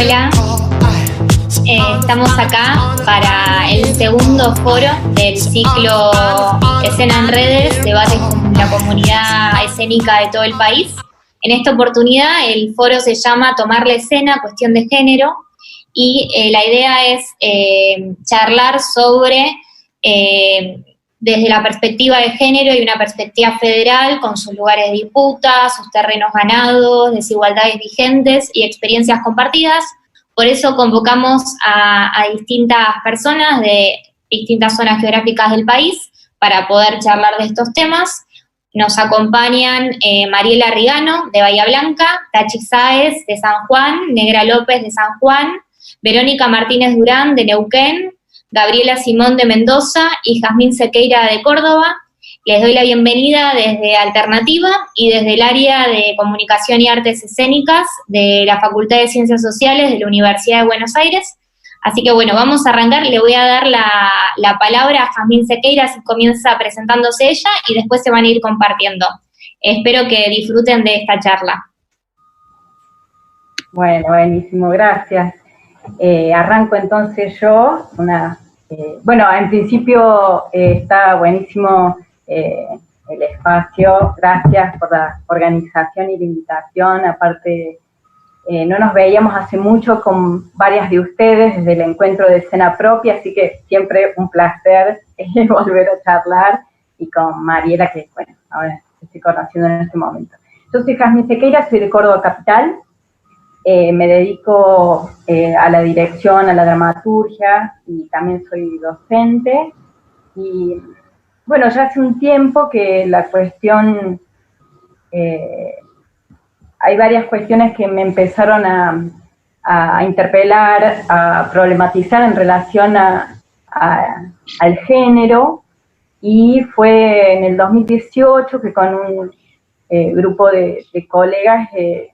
Hola, estamos acá para el segundo foro del ciclo Escena en Redes, debates con la comunidad escénica de todo el país. En esta oportunidad el foro se llama Tomar la escena, cuestión de género, y la idea es charlar sobre, desde la perspectiva de género y una perspectiva federal, con sus lugares de disputa, sus terrenos ganados, desigualdades vigentes y experiencias compartidas. Por eso convocamos a distintas personas de distintas zonas geográficas del país para poder charlar de estos temas. Nos acompañan Mariela Rigano, de Bahía Blanca, Tachi Sáez, de San Juan, Negra López, de San Juan, Verónica Martínez Durán, de Neuquén, Gabriela Simón, de Mendoza, y Jazmín Sequeira, de Córdoba. Les doy la bienvenida desde Alternativa y desde el área de Comunicación y Artes Escénicas de la Facultad de Ciencias Sociales de la Universidad de Buenos Aires. Así que bueno, vamos a arrancar. Le voy a dar la palabra a Jazmín Sequeira, si comienza presentándose ella, y después se van a ir compartiendo. Espero que disfruten de esta charla. Bueno, buenísimo, gracias. Arranco entonces yo. Bueno, en principio está buenísimo el espacio. Gracias por la organización y la invitación. Aparte, no nos veíamos hace mucho con varias de ustedes desde el encuentro de Escena Propia, así que siempre un placer volver a charlar, y con Mariela, que bueno, ahora estoy conociendo en este momento. Yo soy Jazmín Sequeira, soy de Córdoba Capital. Me dedico a la dirección, a la dramaturgia, y también soy docente. Y bueno, ya hace un tiempo que la cuestión, hay varias cuestiones que me empezaron a interpelar, a problematizar en relación al género, y fue en el 2018 que con un grupo de colegas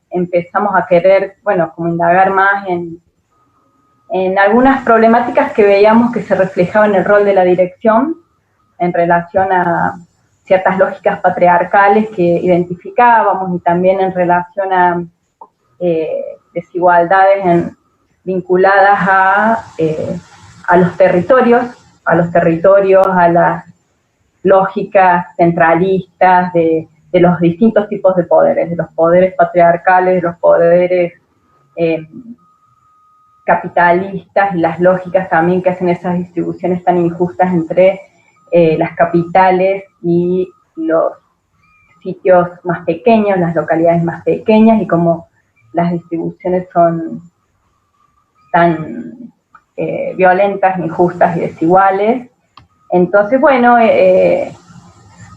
empezamos a querer, bueno, como indagar más en algunas problemáticas que veíamos que se reflejaban en el rol de la dirección en relación a ciertas lógicas patriarcales que identificábamos, y también en relación a desigualdades vinculadas a los territorios, a las lógicas centralistas de los distintos tipos de poderes, de los poderes patriarcales, de los poderes capitalistas, y las lógicas también que hacen esas distribuciones tan injustas entre las capitales y los sitios más pequeños, las localidades más pequeñas, y cómo las distribuciones son tan violentas, injustas y desiguales. Entonces, bueno,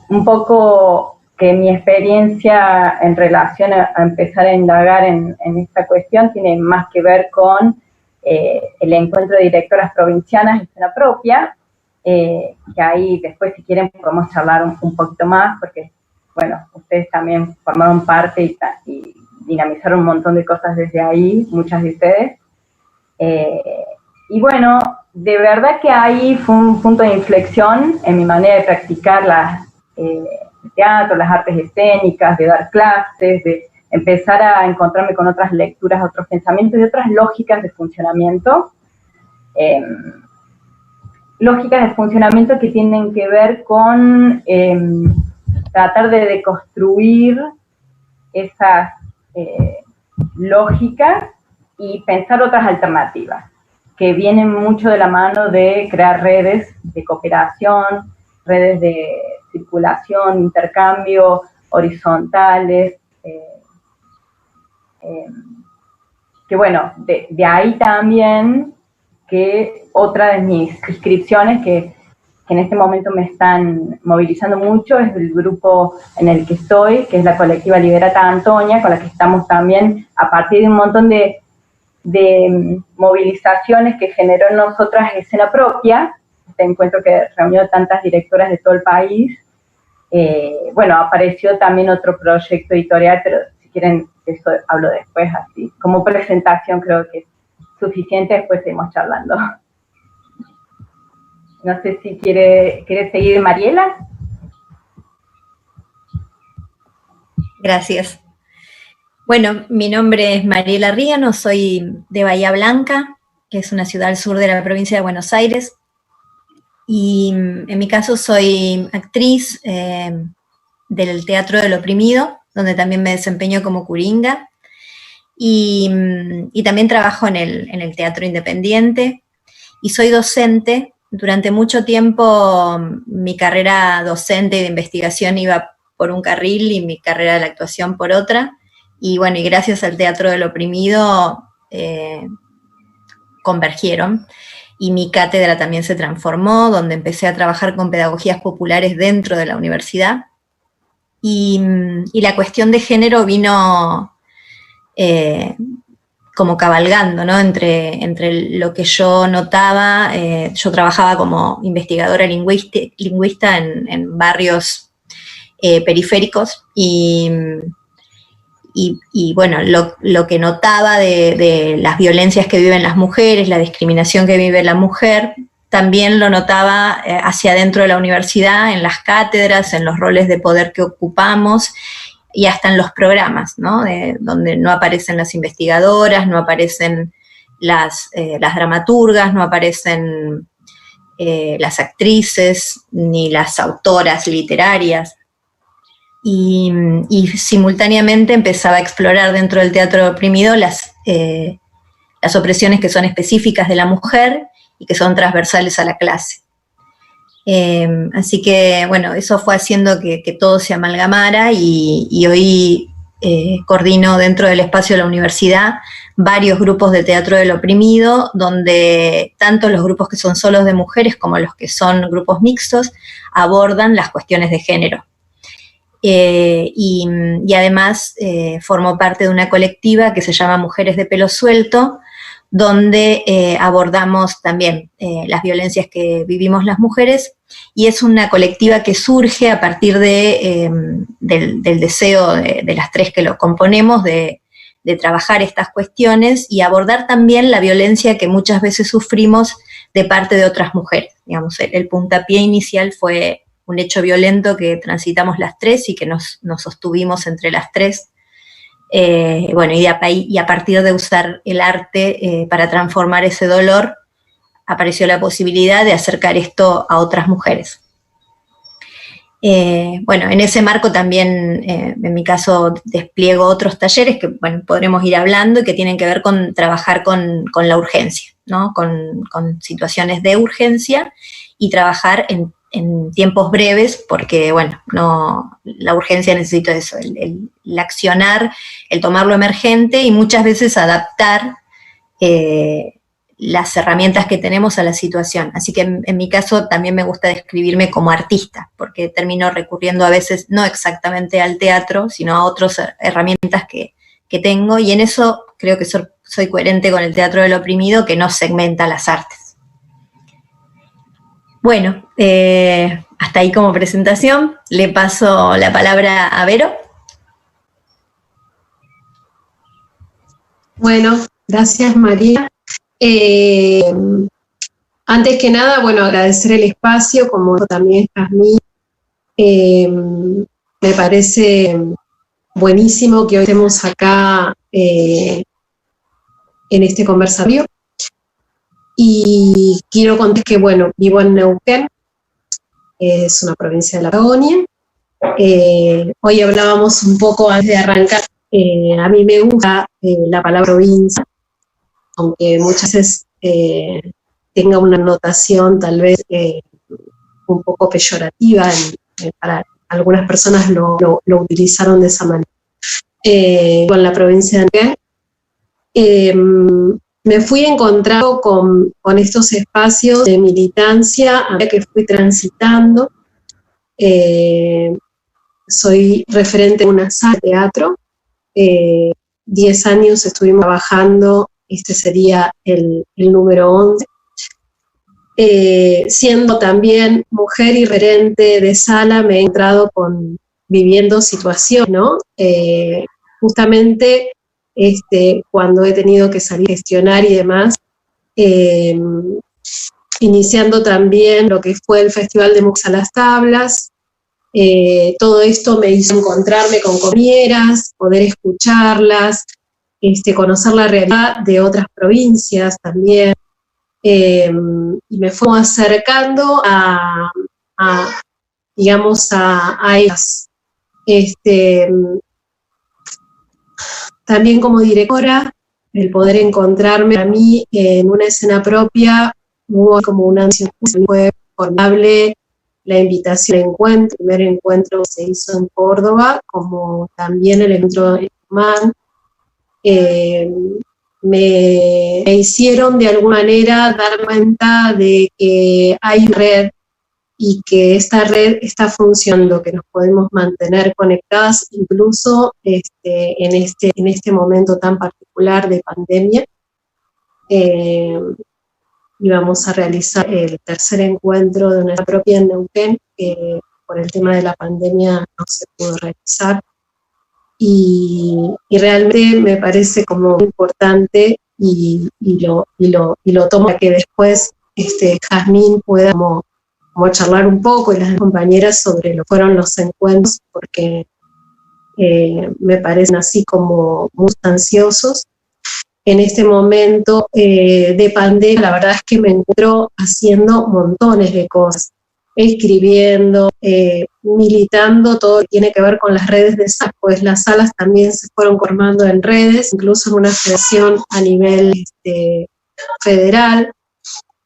un poco que mi experiencia en relación a empezar a indagar en esta cuestión tiene más que ver con el encuentro de directoras provincianas de Escena Propia, que ahí después, si quieren, podemos charlar un poquito más, porque, bueno, ustedes también formaron parte y dinamizaron un montón de cosas desde ahí, muchas de ustedes. Y bueno, de verdad que ahí fue un punto de inflexión en mi manera de practicar el teatro, las artes escénicas, de dar clases, de empezar a encontrarme con otras lecturas, otros pensamientos y otras lógicas de funcionamiento. Lógicas de funcionamiento que tienen que ver con tratar de deconstruir esas lógicas y pensar otras alternativas, que vienen mucho de la mano de crear redes de cooperación, redes de circulación, intercambio, horizontales, que bueno, de ahí también que otra de mis inscripciones que en este momento me están movilizando mucho es el grupo en el que estoy, que es la colectiva Liberata Antonia, con la que estamos también a partir de un montón de movilizaciones que generó en nosotras Escena Propia, este encuentro que reunió tantas directoras de todo el país. Bueno, apareció también otro proyecto editorial, pero si quieren, eso hablo después, así. Como presentación creo que es suficiente, después seguimos charlando. No sé si quiere seguir Mariela. Gracias. Bueno, mi nombre es Mariela Ríano, soy de Bahía Blanca, que es una ciudad al sur de la provincia de Buenos Aires, y en mi caso soy actriz del Teatro del Oprimido, donde también me desempeño como curinga, y también trabajo en el Teatro Independiente, y soy docente. Durante mucho tiempo mi carrera docente y de investigación iba por un carril y mi carrera de la actuación por otra, y bueno, y gracias al Teatro del Oprimido convergieron, y mi cátedra también se transformó, donde empecé a trabajar con pedagogías populares dentro de la universidad, y la cuestión de género vino como cabalgando, ¿no? Entre lo que yo notaba. Yo trabajaba como investigadora lingüista en barrios periféricos, y bueno, lo que notaba de las violencias que viven las mujeres, la discriminación que vive la mujer, también lo notaba hacia adentro de la universidad, en las cátedras, en los roles de poder que ocupamos, y hasta en los programas, ¿no? Donde no aparecen las investigadoras, no aparecen las dramaturgas, no aparecen las actrices, ni las autoras literarias. Y simultáneamente empezaba a explorar dentro del Teatro Oprimido las opresiones que son específicas de la mujer y que son transversales a la clase. Así que, bueno, eso fue haciendo que todo se amalgamara, y hoy coordino dentro del espacio de la universidad varios grupos de Teatro del Oprimido, donde tanto los grupos que son solos de mujeres como los que son grupos mixtos abordan las cuestiones de género. Y además formo parte de una colectiva que se llama Mujeres de Pelo Suelto, donde abordamos también las violencias que vivimos las mujeres, y es una colectiva que surge a partir del deseo de las tres que lo componemos de trabajar estas cuestiones y abordar también la violencia que muchas veces sufrimos de parte de otras mujeres. Digamos, el puntapié inicial fue un hecho violento que transitamos las tres y que nos sostuvimos entre las tres. Bueno, y a partir de usar el arte para transformar ese dolor, apareció la posibilidad de acercar esto a otras mujeres. Bueno, en ese marco también, en mi caso, despliego otros talleres que, bueno, podremos ir hablando, y que tienen que ver con trabajar con la urgencia, ¿no? Con situaciones de urgencia, y trabajar en tiempos breves, porque, bueno, la urgencia necesita eso, el accionar, el tomar lo emergente, y muchas veces adaptar las herramientas que tenemos a la situación. Así que en mi caso también me gusta describirme como artista, porque termino recurriendo a veces no exactamente al teatro, sino a otras herramientas que tengo, y en eso creo que soy coherente con el Teatro del Oprimido, que no segmenta las artes. Bueno, hasta ahí como presentación. Le paso la palabra a Vero. Bueno, gracias, María. Antes que nada, bueno, agradecer el espacio, como también Jazmín. Me parece buenísimo que hoy estemos acá en este conversatorio. Y quiero contar que, bueno, vivo en Neuquén, es una provincia de la Patagonia. Hoy hablábamos un poco antes de arrancar. A mí me gusta la palabra provincia, aunque muchas veces tenga una notación tal vez un poco peyorativa, para algunas personas lo utilizaron de esa manera. Con la provincia de Neuquén, me fui encontrando con estos espacios de militancia a medida que fui transitando. Soy referente de una sala de teatro. 10 años estuvimos trabajando, este sería el número 11. Siendo también mujer y referente de sala, me he encontrado viviendo situaciones, ¿no? Justamente cuando he tenido que salir a gestionar y demás, iniciando también lo que fue el Festival de Mujeres a las Tablas, Todo esto me hizo encontrarme con compañeras, poder escucharlas, conocer la realidad de otras provincias también, y me fue acercando a ellas. También como directora, el poder encontrarme a mí en una escena propia, hubo como una ansiedad, fue formable la invitación al encuentro. El primer encuentro se hizo en Córdoba, como también el encuentro en Tucumán. Me hicieron de alguna manera dar cuenta de que hay red y que esta red está funcionando, que nos podemos mantener conectadas incluso en este momento tan particular de pandemia. Íbamos a realizar el tercer encuentro de nuestra propia en Neuquén, que por el tema de la pandemia no se pudo realizar. Y realmente me parece como importante y lo tomo para que después Jazmín pueda como charlar un poco y las compañeras sobre lo que fueron los encuentros, porque me parecen así como muy sustanciosos. En este momento de pandemia, la verdad es que me encuentro haciendo montones de cosas, escribiendo, militando todo lo que tiene que ver con las redes de salas, pues las salas también se fueron formando en redes, incluso en una federación a nivel federal.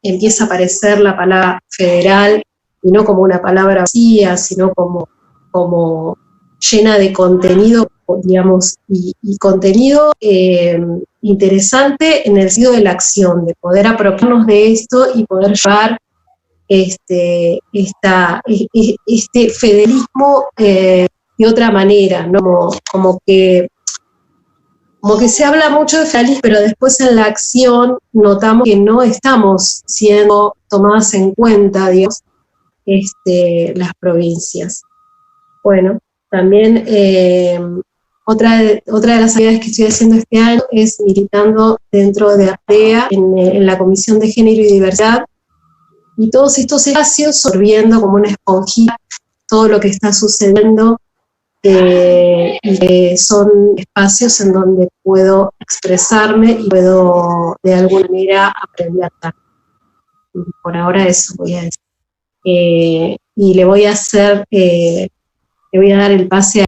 Empieza a aparecer la palabra federal, y no como una palabra vacía, sino como llena de contenido, digamos, y contenido interesante en el sentido de la acción, de poder apropiarnos de esto y poder llevar este federalismo de otra manera, ¿no? Como que se habla mucho de federalismo, pero después en la acción notamos que no estamos siendo tomadas en cuenta, digamos, las provincias. Bueno, también otra de las actividades que estoy haciendo este año es militando dentro de APEA en la Comisión de Género y Diversidad, y todos estos espacios absorbiendo como una esponjita todo lo que está sucediendo, y son espacios en donde puedo expresarme y puedo de alguna manera aprender. Por ahora eso voy a decir. Y le voy a dar el pase a...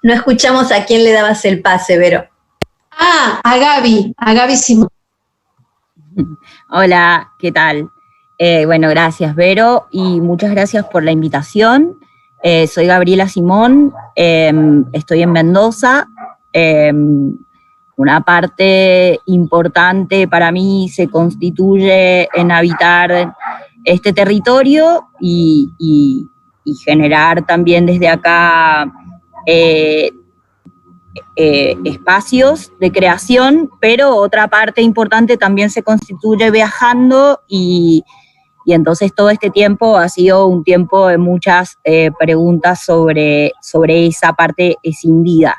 No escuchamos a quién le dabas el pase, Vero. A Gaby Simón. Hola, ¿qué tal? Bueno, gracias, Vero, y muchas gracias por la invitación. Soy Gabriela Simón, estoy en Mendoza. Una parte importante para mí se constituye en habitar este territorio y generar también desde acá espacios de creación, pero otra parte importante también se constituye viajando, y entonces todo este tiempo ha sido un tiempo de muchas preguntas sobre esa parte escindida.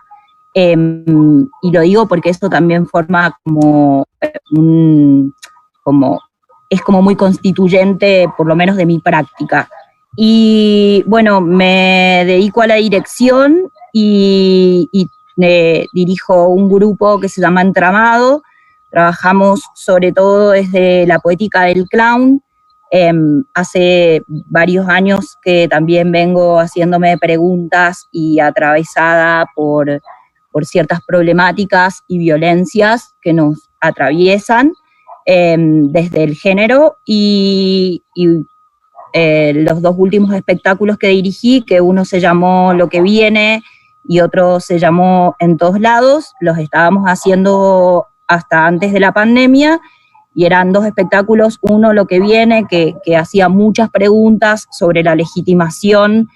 Y lo digo porque esto también forma es como muy constituyente, por lo menos de mi práctica. Y bueno, me dedico a la dirección y dirijo un grupo que se llama Entramado. Trabajamos sobre todo desde la poética del clown. Hace varios años que también vengo haciéndome preguntas y atravesada por ciertas problemáticas y violencias que nos atraviesan desde el género, y los dos últimos espectáculos que dirigí, que uno se llamó Lo que Viene y otro se llamó En Todos Lados, los estábamos haciendo hasta antes de la pandemia, y eran dos espectáculos, uno Lo que Viene, que hacía muchas preguntas sobre la legitimación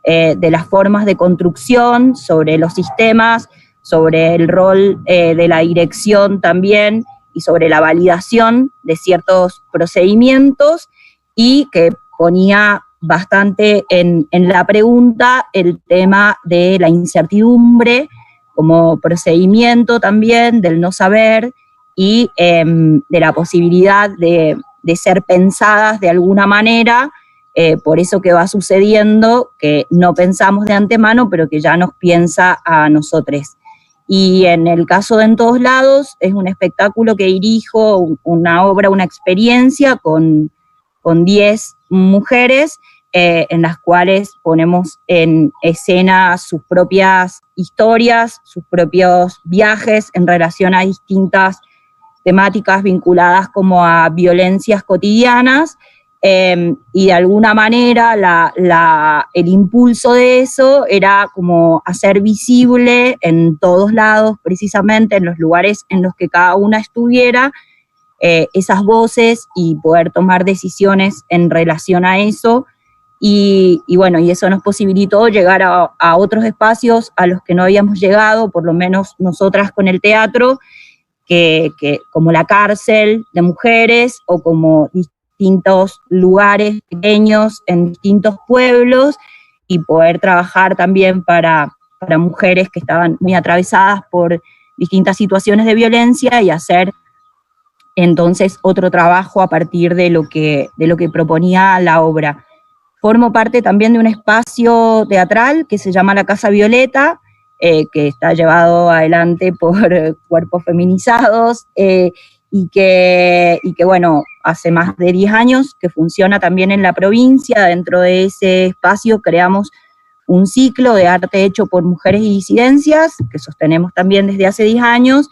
de las formas de construcción, sobre los sistemas, sobre el rol de la dirección también, y sobre la validación de ciertos procedimientos, y que ponía bastante en la pregunta el tema de la incertidumbre como procedimiento también del no saber y de la posibilidad de ser pensadas de alguna manera, por eso que va sucediendo, que no pensamos de antemano, pero que ya nos piensa a nosotros. Y en el caso de En Todos Lados, es un espectáculo que dirijo, una obra, una experiencia con 10 mujeres, en las cuales ponemos en escena sus propias historias, sus propios viajes en relación a distintas temáticas vinculadas como a violencias cotidianas, y de alguna manera el impulso de eso era como hacer visible en todos lados, precisamente en los lugares en los que cada una estuviera, esas voces y poder tomar decisiones en relación a eso. Y bueno, y eso nos posibilitó llegar a otros espacios a los que no habíamos llegado, por lo menos nosotras con el teatro, que como la cárcel de mujeres o como distintos lugares pequeños en distintos pueblos, y poder trabajar también para mujeres que estaban muy atravesadas por distintas situaciones de violencia y hacer entonces otro trabajo a partir de lo que proponía la obra. Formo parte también de un espacio teatral que se llama La Casa Violeta, que está llevado adelante por cuerpos feminizados, y que bueno, hace más de 10 años que funciona también en la provincia. Dentro de ese espacio creamos un ciclo de arte hecho por mujeres y disidencias, que sostenemos también desde hace 10 años,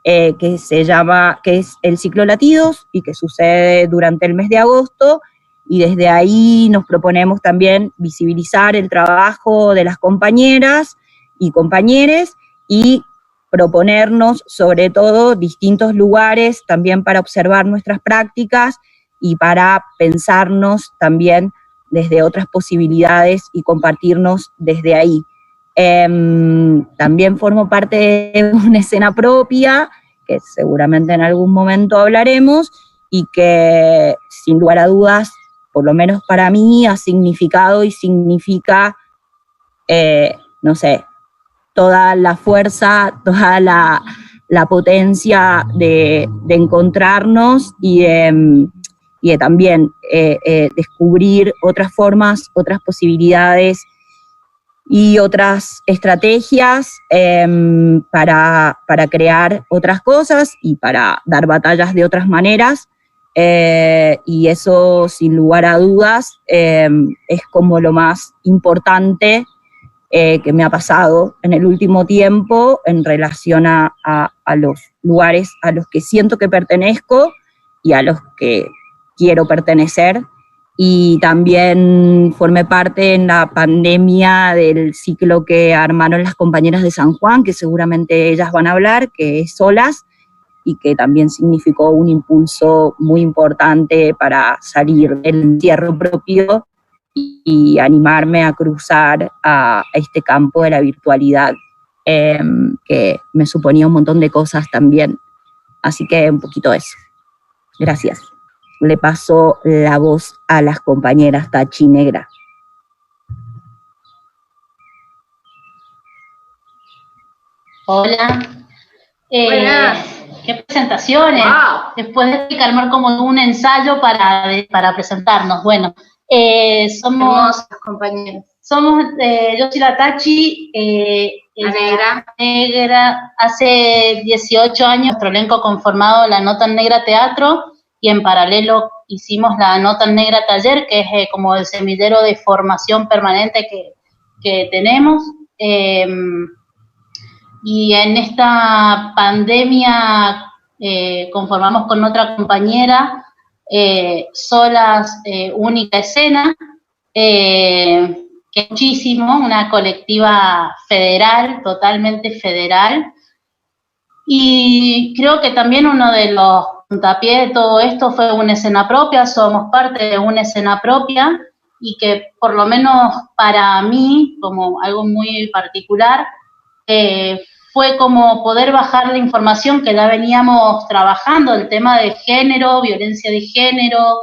que es el ciclo Latidos, y que sucede durante el mes de agosto, y desde ahí nos proponemos también visibilizar el trabajo de las compañeras y compañeres, y proponernos sobre todo distintos lugares también para observar nuestras prácticas y para pensarnos también desde otras posibilidades y compartirnos desde ahí. También formo parte de una escena propia, que seguramente en algún momento hablaremos, y que sin lugar a dudas, por lo menos para mí, ha significado y significa, no sé, toda la fuerza, toda la potencia de encontrarnos y de también descubrir otras formas, otras posibilidades y otras estrategias para crear otras cosas y para dar batallas de otras maneras. Y eso, sin lugar a dudas, es como lo más importante que me ha pasado en el último tiempo en relación a los lugares a los que siento que pertenezco y a los que quiero pertenecer. Y también formé parte en la pandemia del ciclo que armaron las compañeras de San Juan, que seguramente ellas van a hablar, que es Solas, y que también significó un impulso muy importante para salir del encierro propio y animarme a cruzar a este campo de la virtualidad, que me suponía un montón de cosas también. Así que un poquito eso. Gracias. Le paso la voz a las compañeras Tachi Negra. Hola. Qué presentaciones. Wow. Después de que armar como un ensayo para presentarnos. Bueno, somos compañeros. Yo soy la Tachi, negra. Hace 18 años nuestro elenco conformado la No Tan Negra Teatro, y en paralelo hicimos la No Tan Negra Taller, que es como el semillero de formación permanente que tenemos. Y en esta pandemia conformamos con otra compañera, Solas, Única Escena, que es muchísimo, una colectiva federal, totalmente federal. Y creo que también uno de los puntapiés de todo esto fue Una Escena Propia. Somos parte de Una Escena Propia, y que por lo menos para mí, como algo muy particular, fue como poder bajar la información que ya veníamos trabajando, el tema de género, violencia de género,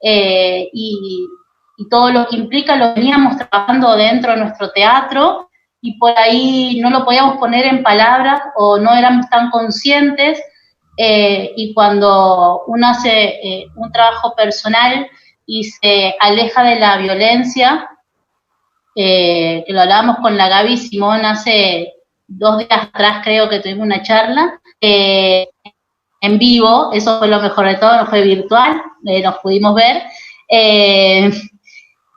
y todo lo que implica, lo veníamos trabajando dentro de nuestro teatro, y por ahí no lo podíamos poner en palabras o no éramos tan conscientes, y cuando uno hace un trabajo personal y se aleja de la violencia, que lo hablábamos con la Gaby Simón hace 2 días atrás, creo que tuvimos una charla, en vivo, eso fue lo mejor de todo, no fue virtual, nos pudimos ver.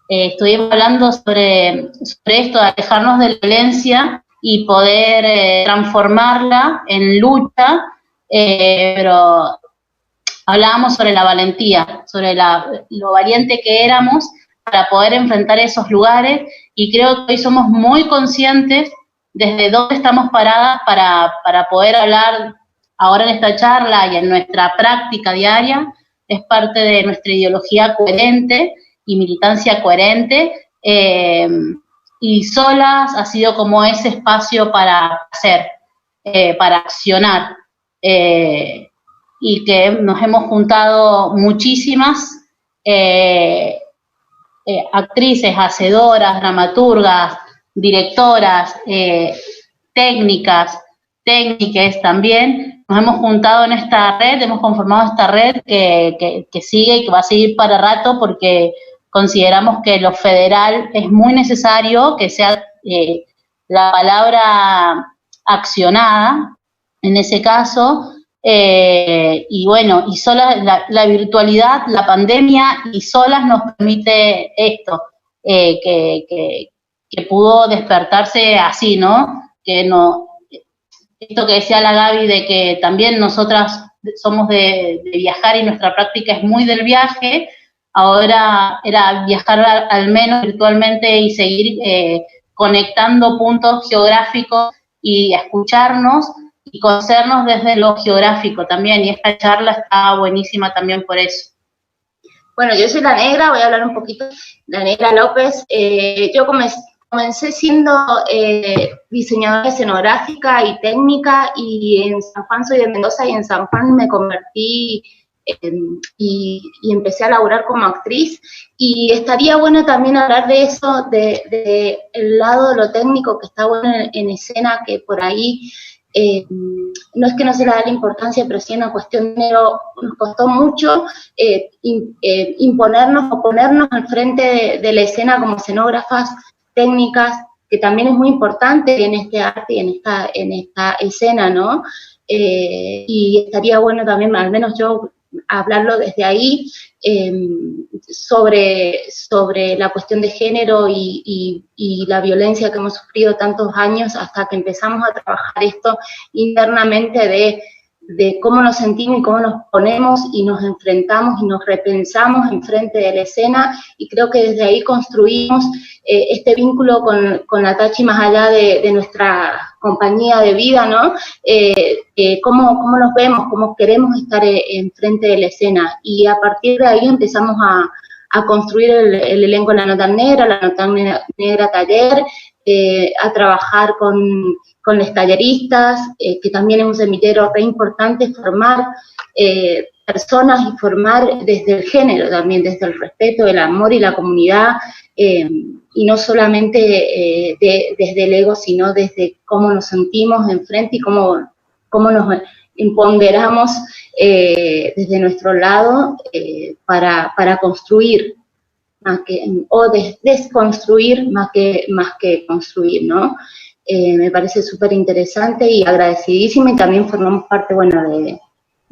Estuvimos hablando sobre esto, de alejarnos de la violencia y poder transformarla en lucha, pero hablábamos sobre la valentía, sobre lo valiente que éramos para poder enfrentar esos lugares, y creo que hoy somos muy conscientes desde dónde estamos paradas para poder hablar ahora en esta charla y en nuestra práctica diaria. Es parte de nuestra ideología coherente y militancia coherente, y solas ha sido como ese espacio para hacer, para accionar, y que nos hemos juntado muchísimas actrices, hacedoras, dramaturgas, directoras, técnicas también. Nos hemos juntado en esta red, hemos conformado esta red que sigue y que va a seguir para rato, porque consideramos que lo federal es muy necesario que sea la palabra accionada en ese caso, y bueno, y sola la virtualidad, la pandemia, y solas nos permite esto, que pudo despertarse así, ¿no? Que no, esto que decía la Gaby, de que también nosotras somos de viajar y nuestra práctica es muy del viaje. Ahora era viajar al menos virtualmente y seguir conectando puntos geográficos y escucharnos y conocernos desde lo geográfico también, y esta charla está buenísima también por eso. Bueno, yo soy La Negra, voy a hablar un poquito, La Negra López. Yo comencé siendo diseñadora escenográfica y técnica, y en San Juan soy de Mendoza, y en San Juan me convertí y empecé a laburar como actriz, y estaría bueno también hablar de eso, de el lado de lo técnico que está bueno en escena, que por ahí no es que no se le da la importancia, pero sí una cuestión de nos costó mucho imponernos o ponernos al frente de la escena como escenógrafas técnicas, que también es muy importante en este arte y en esta escena, ¿no? Y estaría bueno también, al menos yo, hablarlo desde ahí, sobre la cuestión de género y la violencia que hemos sufrido tantos años hasta que empezamos a trabajar esto internamente, de cómo nos sentimos y cómo nos ponemos y nos enfrentamos y nos repensamos enfrente de la escena, y creo que desde ahí construimos este vínculo con la Tachi, más allá de nuestra compañía de vida, ¿no? Cómo nos vemos, cómo queremos estar enfrente de la escena, y a partir de ahí empezamos a construir el elenco de La Nota Negra Taller, a trabajar con los talleristas, que también es un semillero re importante, formar personas y formar desde el género también, desde el respeto, el amor y la comunidad, y no solamente desde el ego, sino desde cómo nos sentimos enfrente y cómo nos empoderamos desde nuestro lado para construir, o desconstruir más que construir, ¿no? Me parece súper interesante y agradecidísima, y también formamos parte, bueno,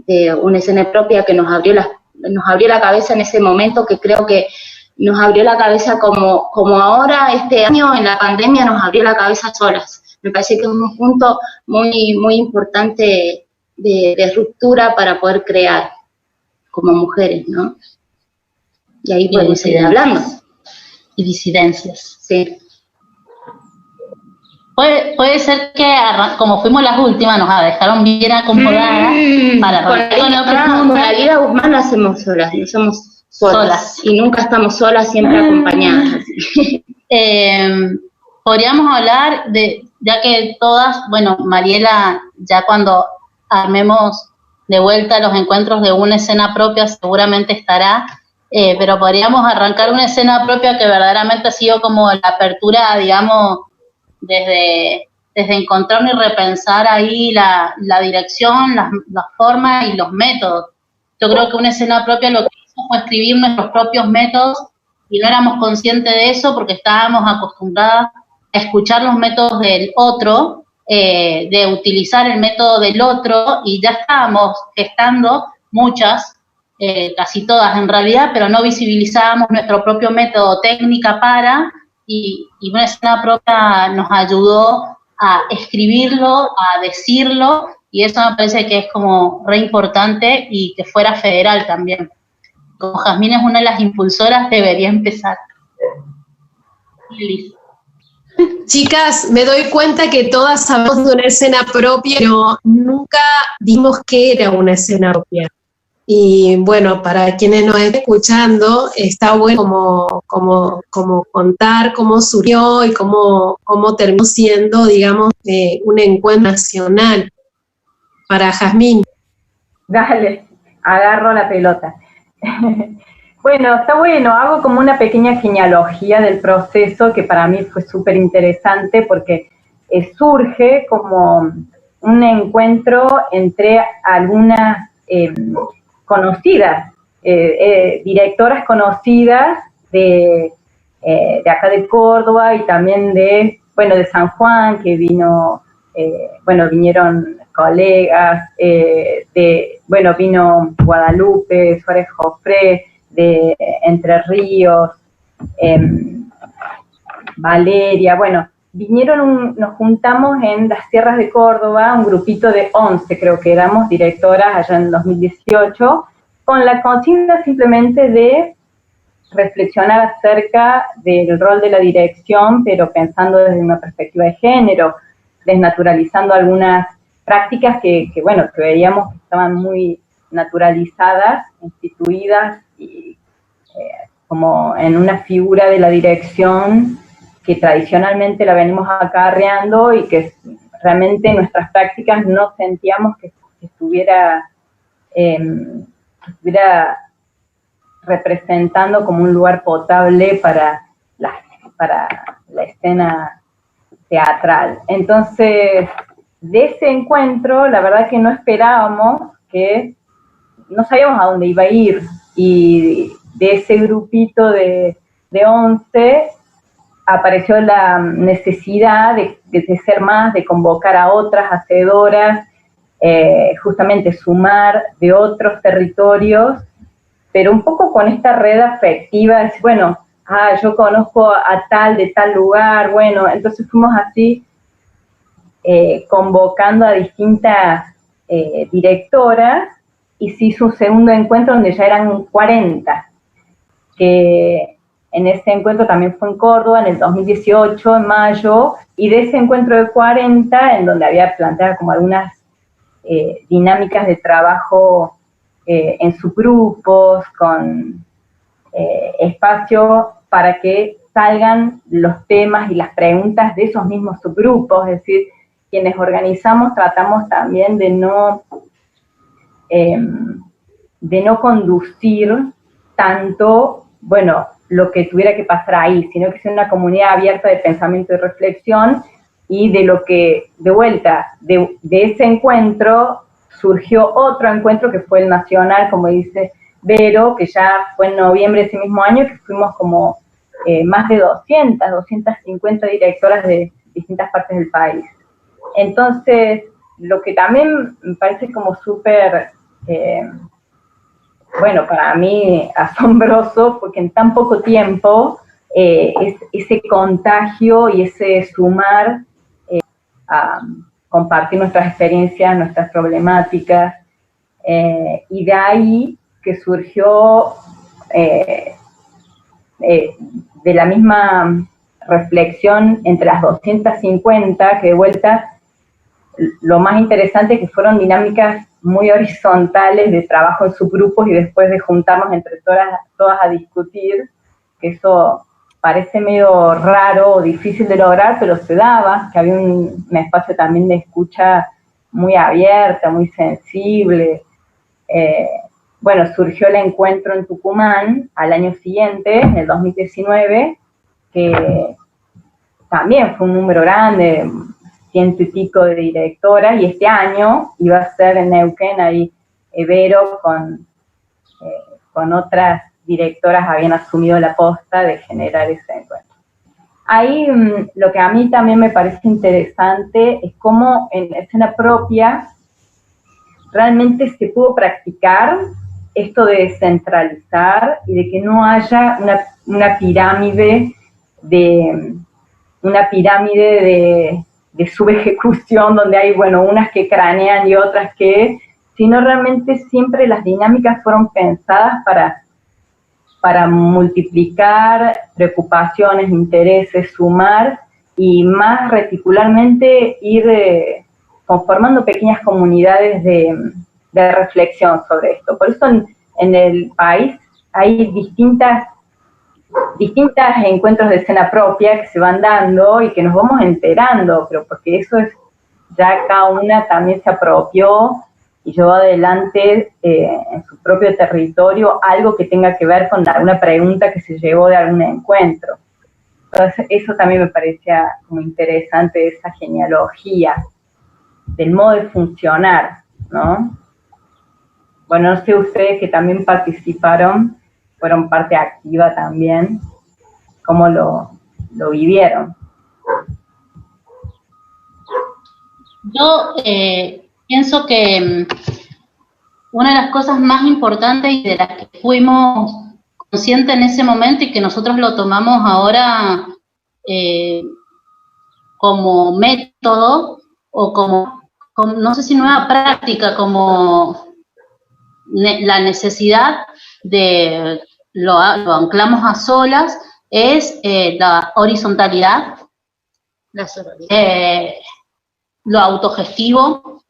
de una escena propia que nos abrió la cabeza en ese momento, que creo que nos abrió la cabeza como ahora, este año, en la pandemia, nos abrió la cabeza solas. Me parece que es un punto muy, muy importante de ruptura para poder crear como mujeres, ¿no? Y ahí podemos seguir hablando. Y disidencias. Sí. Puede ser que, como fuimos las últimas, nos dejaron bien acomodadas para arrancar con la pregunta. Con la Lila Guzmán hacemos solas, no somos solas. Y nunca estamos solas, siempre acompañadas. Podríamos hablar ya que todas, bueno, Mariela, ya cuando armemos de vuelta los encuentros de una escena propia, seguramente estará, pero podríamos arrancar una escena propia que verdaderamente ha sido como la apertura, digamos, desde encontrar y repensar ahí la dirección, la forma y los métodos. Yo creo que una escena propia lo que hizo fue escribir nuestros propios métodos y no éramos conscientes de eso porque estábamos acostumbradas a escuchar los métodos del otro, de utilizar el método del otro, y ya estábamos gestando muchas, casi todas en realidad, pero no visibilizábamos nuestro propio método, técnica para, y una escena propia nos ayudó a escribirlo, a decirlo, y eso me parece que es como re importante y que fuera federal también. Como Jazmín es una de las impulsoras, debería empezar. Listo. Chicas, me doy cuenta que todas hablamos de una escena propia, pero nunca dijimos qué era una escena propia. Y bueno, para quienes nos estén escuchando, está bueno como contar cómo surgió y cómo terminó siendo, digamos, un encuentro nacional. Para Jazmín. Dale, agarro la pelota. Bueno, está bueno, hago como una pequeña genealogía del proceso que para mí fue súper interesante porque surge como un encuentro entre algunas conocidas, directoras conocidas de acá de Córdoba y también de San Juan, que vinieron colegas, vino Guadalupe, Suárez Jofré, de Entre Ríos, Valeria, nos juntamos en las tierras de Córdoba, un grupito de 11, creo que éramos directoras allá en 2018, con la consigna simplemente de reflexionar acerca del rol de la dirección, pero pensando desde una perspectiva de género, desnaturalizando algunas prácticas que veíamos que estaban muy naturalizadas, instituidas, y como en una figura de la dirección que tradicionalmente la venimos acarreando y que realmente en nuestras prácticas no sentíamos que estuviera representando como un lugar potable para la escena teatral. Entonces, de ese encuentro, la verdad que no esperábamos, no sabíamos a dónde iba a ir, y de ese grupito de 11 apareció la necesidad de ser más, de convocar a otras hacedoras, justamente sumar de otros territorios, pero un poco con esta red afectiva, es, yo conozco a tal de tal lugar, entonces fuimos así convocando a distintas directoras, y se hizo un segundo encuentro donde ya eran 40, que en ese encuentro también fue en Córdoba, en el 2018, en mayo, y de ese encuentro de 40, en donde había planteado como algunas dinámicas de trabajo en subgrupos, con espacio para que salgan los temas y las preguntas de esos mismos subgrupos, es decir, quienes organizamos tratamos también de no conducir tanto, lo que tuviera que pasar ahí, sino que sea una comunidad abierta de pensamiento y reflexión, y de lo que, de vuelta, de ese encuentro surgió otro encuentro que fue el nacional, como dice Vero, que ya fue en noviembre de ese mismo año, que fuimos como más de 250 directoras de distintas partes del país. Entonces, lo que también me parece como súper, para mí asombroso, porque en tan poco tiempo es ese contagio y ese sumar a compartir nuestras experiencias, nuestras problemáticas, y de ahí que surgió de la misma reflexión entre las 250, que de vuelta lo más interesante es que fueron dinámicas muy horizontales de trabajo en subgrupos y después de juntarnos entre todas a discutir, que eso parece medio raro o difícil de lograr, pero se daba, que había un espacio también de escucha muy abierta, muy sensible. Surgió el encuentro en Tucumán al año siguiente, en el 2019, que también fue un número grande, 100 y pico de directoras, y este año iba a ser en Neuquén, ahí Vero con otras directoras habían asumido la posta de generar ese encuentro. Ahí lo que a mí también me parece interesante es cómo en escena propia realmente se pudo practicar esto de descentralizar y de que no haya una pirámide de subejecución donde hay, bueno, unas que cranean y otras que, sino realmente siempre las dinámicas fueron pensadas para multiplicar preocupaciones, intereses, sumar y más reticularmente ir conformando pequeñas comunidades de reflexión sobre esto. Por eso en el país hay distintos encuentros de escena propia que se van dando y que nos vamos enterando, pero porque eso es, ya cada una también se apropió y llevó adelante en su propio territorio algo que tenga que ver con alguna pregunta que se llevó de algún encuentro. Entonces, eso también me parecía como interesante, esa genealogía del modo de funcionar, ¿no? Bueno, no sé ustedes que también participaron, fueron parte activa también, cómo lo vivieron. Yo pienso que una de las cosas más importantes y de las que fuimos conscientes en ese momento y que nosotros lo tomamos ahora como método o como, no sé si nueva práctica, como la necesidad de, lo anclamos a solas, es la horizontalidad, lo autogestivo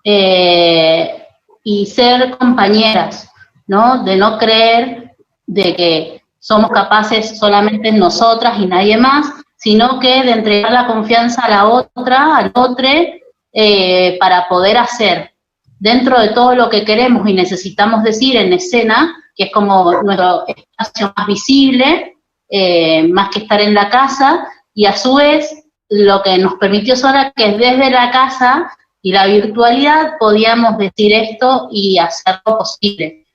y ser compañeras, ¿no? De no creer de que somos capaces solamente nosotras y nadie más, sino que de entregar la confianza a la otra, al otro, para poder hacer dentro de todo lo que queremos y necesitamos decir en escena, que es como nuestro espacio más visible, más que estar en la casa, y a su vez lo que nos permitió sola que desde la casa y la virtualidad podíamos decir esto y hacerlo posible.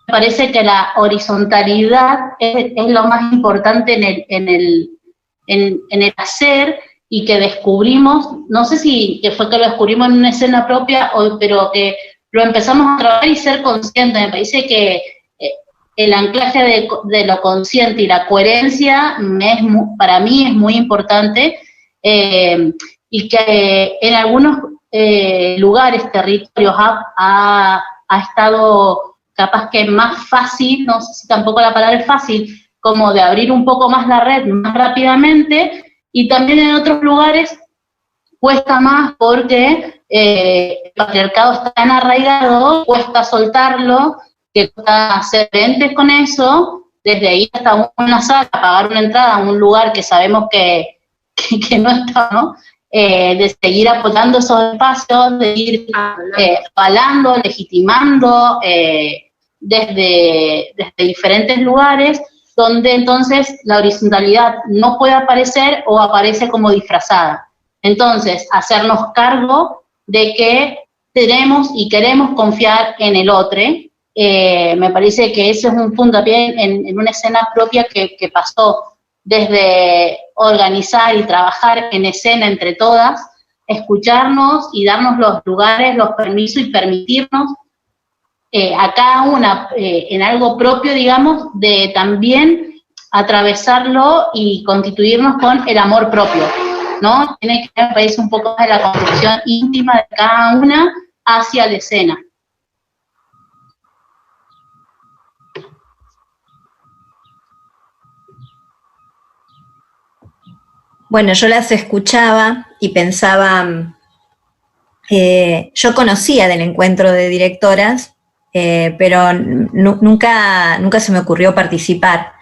Me parece que la horizontalidad es lo más importante en el hacer, y que descubrimos, no sé si que fue que lo descubrimos en una escena propia, pero que lo empezamos a trabajar y ser conscientes. Me parece que el anclaje de lo consciente y la coherencia para mí es muy importante, y que en algunos lugares, territorios, ha estado capaz que más fácil, no sé si tampoco la palabra es fácil, como de abrir un poco más la red más rápidamente, y también en otros lugares cuesta más porque el patriarcado está tan arraigado, cuesta soltarlo, que cuesta hacer frentes con eso, desde ir hasta una sala, pagar una entrada a un lugar que sabemos que no está, ¿no? De seguir apoyando esos espacios, de ir avalando, legitimando desde diferentes lugares, donde entonces la horizontalidad no puede aparecer o aparece como disfrazada. Entonces, hacernos cargo de que tenemos y queremos confiar en el otro. Me parece que ese es un puntapié en una escena propia que pasó desde organizar y trabajar en escena entre todas, escucharnos y darnos los lugares, los permisos y permitirnos a cada una en algo propio, digamos, de también atravesarlo y constituirnos con el amor propio, ¿no? Tiene que ver, un poco de la construcción íntima de cada una hacia la escena. Bueno, yo las escuchaba y pensaba, yo conocía del encuentro de directoras, pero nunca se me ocurrió participar.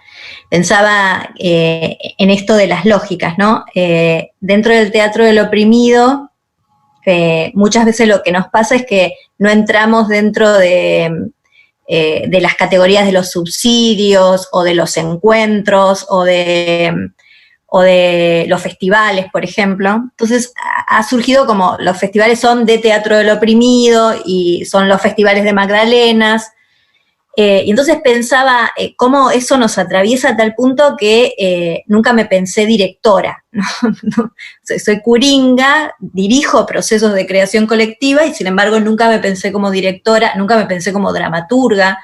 Pensaba en esto de las lógicas, ¿no? Dentro del teatro del oprimido, muchas veces lo que nos pasa es que no entramos dentro de las categorías de los subsidios o de los encuentros o o de los festivales, por ejemplo. Entonces ha surgido como los festivales son de teatro del oprimido y son los festivales de Magdalenas. Y entonces pensaba cómo eso nos atraviesa a tal punto que nunca me pensé directora, ¿no? Soy curinga, dirijo procesos de creación colectiva y sin embargo nunca me pensé como directora, nunca me pensé como dramaturga.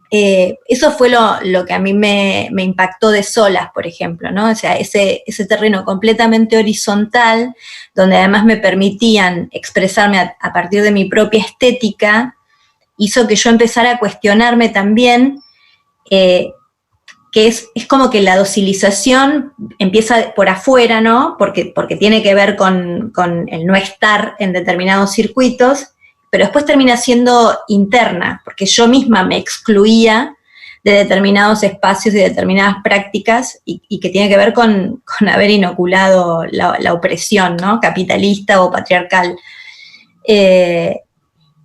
Eso fue lo que a mí me impactó de Solas, por ejemplo, ¿no? O sea, ese terreno completamente horizontal, donde además me permitían expresarme a partir de mi propia estética, hizo que yo empezara a cuestionarme también, que es como que la docilización empieza por afuera, ¿no? Porque tiene que ver con el no estar en determinados circuitos, pero después termina siendo interna, porque yo misma me excluía de determinados espacios y determinadas prácticas, y que tiene que ver con haber inoculado la opresión, ¿no? Capitalista o patriarcal.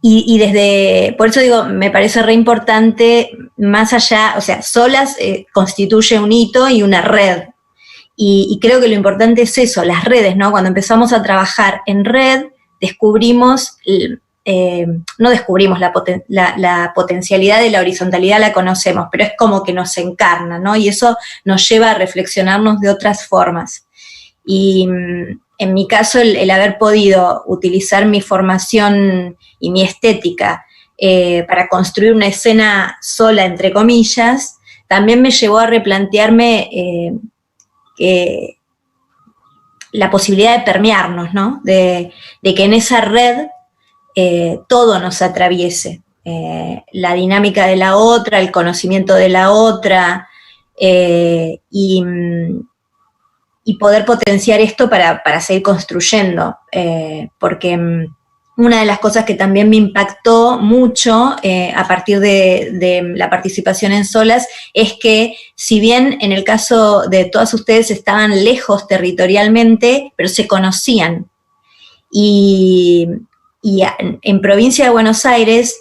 Y desde, por eso digo, me parece re importante, más allá, o sea, Solas constituye un hito y una red. Y creo que lo importante es eso, las redes, ¿no? Cuando empezamos a trabajar en red, descubrimos, no descubrimos la potencialidad de la horizontalidad, la conocemos, pero es como que nos encarna, ¿no? Y eso nos lleva a reflexionarnos de otras formas. Y en mi caso, el haber podido utilizar mi formación y mi estética para construir una escena sola, entre comillas, también me llevó a replantearme la posibilidad de permearnos, ¿no? De que en esa red todo nos atraviese. La dinámica de la otra, el conocimiento de la otra, y poder potenciar esto para seguir construyendo, porque una de las cosas que también me impactó mucho a partir de la participación en Solas es que, si bien en el caso de todas ustedes estaban lejos territorialmente, pero se conocían, y en provincia de Buenos Aires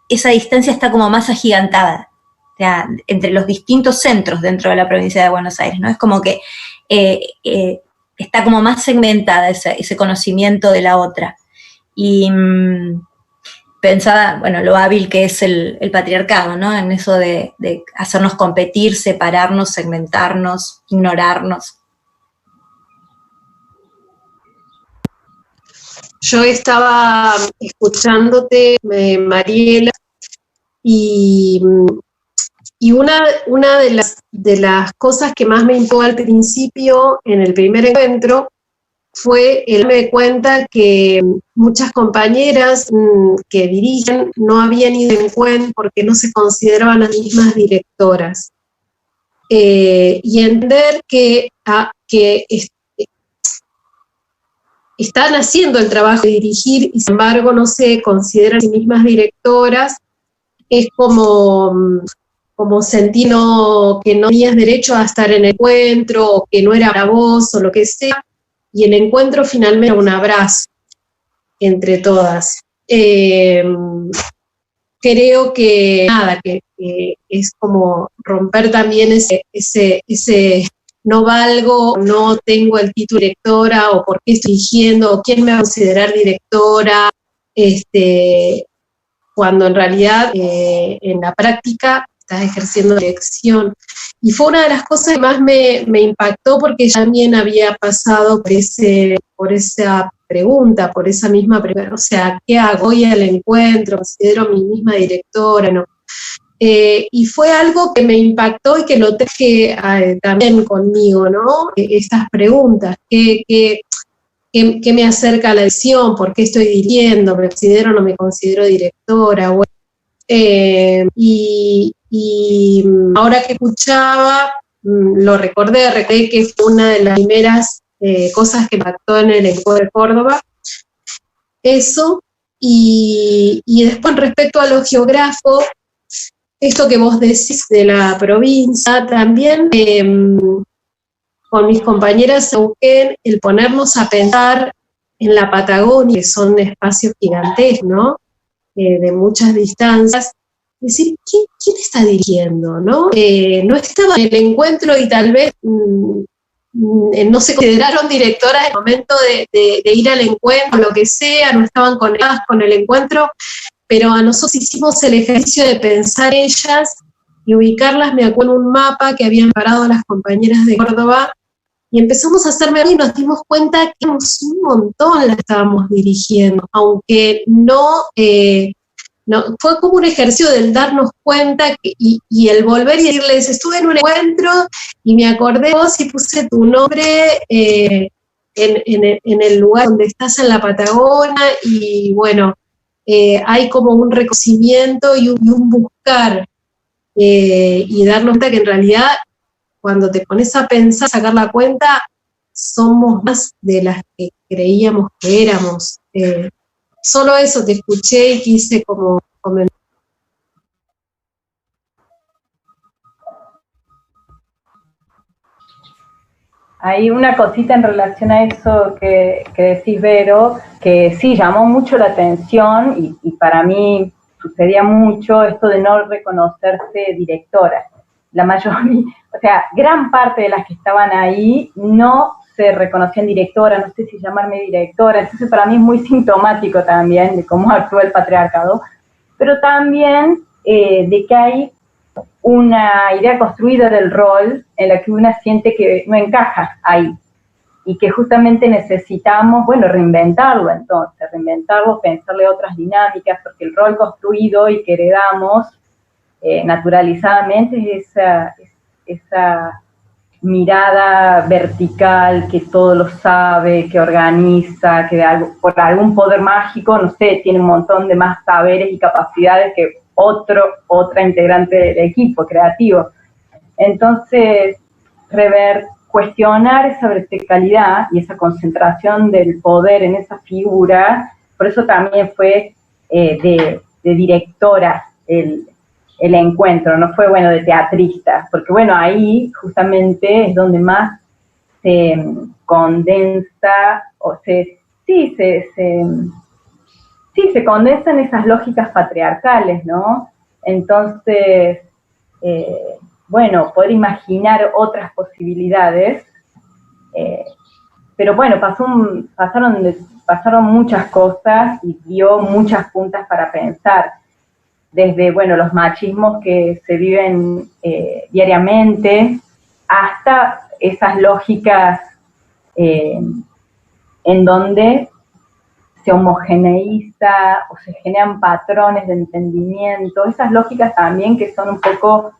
esa distancia está como más agigantada, o sea, entre los distintos centros dentro de la provincia de Buenos Aires, ¿no? Es como que está como más segmentada ese conocimiento de la otra. Y pensaba, bueno, lo hábil que es el patriarcado, ¿no? En eso de hacernos competir, separarnos, segmentarnos, ignorarnos. Yo estaba escuchándote, Mariela, y una de las cosas que más me impactó al principio, en el primer encuentro, fue el darme cuenta que muchas compañeras que dirigen no habían ido al encuentro porque no se consideraban las mismas directoras. Y entender que están haciendo el trabajo de dirigir y sin embargo no se consideran a sí mismas directoras, es como sentir que no tenías derecho a estar en el encuentro, o que no era para vos, o lo que sea, y el encuentro finalmente era un abrazo entre todas. Creo que es como romper también ese no valgo, no tengo el título de directora, o por qué estoy dirigiendo, o quién me va a considerar directora, cuando en realidad en la práctica estás ejerciendo dirección. Y fue una de las cosas que más me impactó, porque yo también había pasado por esa pregunta, por esa misma pregunta, o sea, ¿qué hago? Voy al encuentro, considero a mí misma directora, ¿no? Y fue algo que me impactó y que lo traje también conmigo, ¿no? Estas preguntas, ¿qué me acerca a la dirección? ¿Por qué estoy dirigiendo? ¿Me considero o no me considero directora? Bueno, y ahora que escuchaba, lo recordé que fue una de las primeras cosas que impactó en el encuentro de Córdoba, eso, y después respecto a lo geográfico, esto que vos decís de la provincia, también con mis compañeras en Neuquén, el ponernos a pensar en la Patagonia, que son espacios gigantes, ¿no? De muchas distancias, decir, ¿quién está dirigiendo? ¿No? No estaba en el encuentro y tal vez no se consideraron directoras en el momento de ir al encuentro, lo que sea, no estaban conectadas con el encuentro, pero a nosotros hicimos el ejercicio de pensar ellas y ubicarlas, me acuerdo, en un mapa que habían preparado las compañeras de Córdoba, y empezamos a hacer memoria y nos dimos cuenta que éramos un montón las estábamos dirigiendo, aunque no, fue como un ejercicio del darnos cuenta y el volver y decirles, estuve en un encuentro y me acordé de vos y puse tu nombre en el lugar donde estás en la Patagonia, y bueno, hay como un reconocimiento y un buscar, y darnos cuenta que en realidad cuando te pones a pensar, sacar la cuenta, somos más de las que creíamos que éramos. Solo eso te escuché y quise como comentar. Hay una cosita en relación a eso que decís, Vero, que sí llamó mucho la atención y para mí sucedía mucho esto de no reconocerse directora. La mayoría, o sea, gran parte de las que estaban ahí no se reconocían directora, no sé si llamarme directora, entonces para mí es muy sintomático también de cómo actúa el patriarcado, pero también de que hay una idea construida del rol en la que una siente que no encaja ahí y que justamente necesitamos, bueno, reinventarlo entonces, pensarle otras dinámicas, porque el rol construido y que heredamos naturalizadamente es esa mirada vertical que todo lo sabe, que organiza, que por algún poder mágico, no sé, tiene un montón de más saberes y capacidades que otra integrante del equipo creativo. Entonces, cuestionar esa verticalidad y esa concentración del poder en esa figura, por eso también fue de directora el encuentro, no fue, bueno, de teatristas, porque, bueno, ahí justamente es donde más se condensa, o se condensan esas lógicas patriarcales, ¿no? Entonces, bueno, poder imaginar otras posibilidades, pero bueno, pasaron muchas cosas y dio muchas puntas para pensar, desde, bueno, los machismos que se viven diariamente, hasta esas lógicas en donde se homogeneiza o se generan patrones de entendimiento, esas lógicas también que son un poco,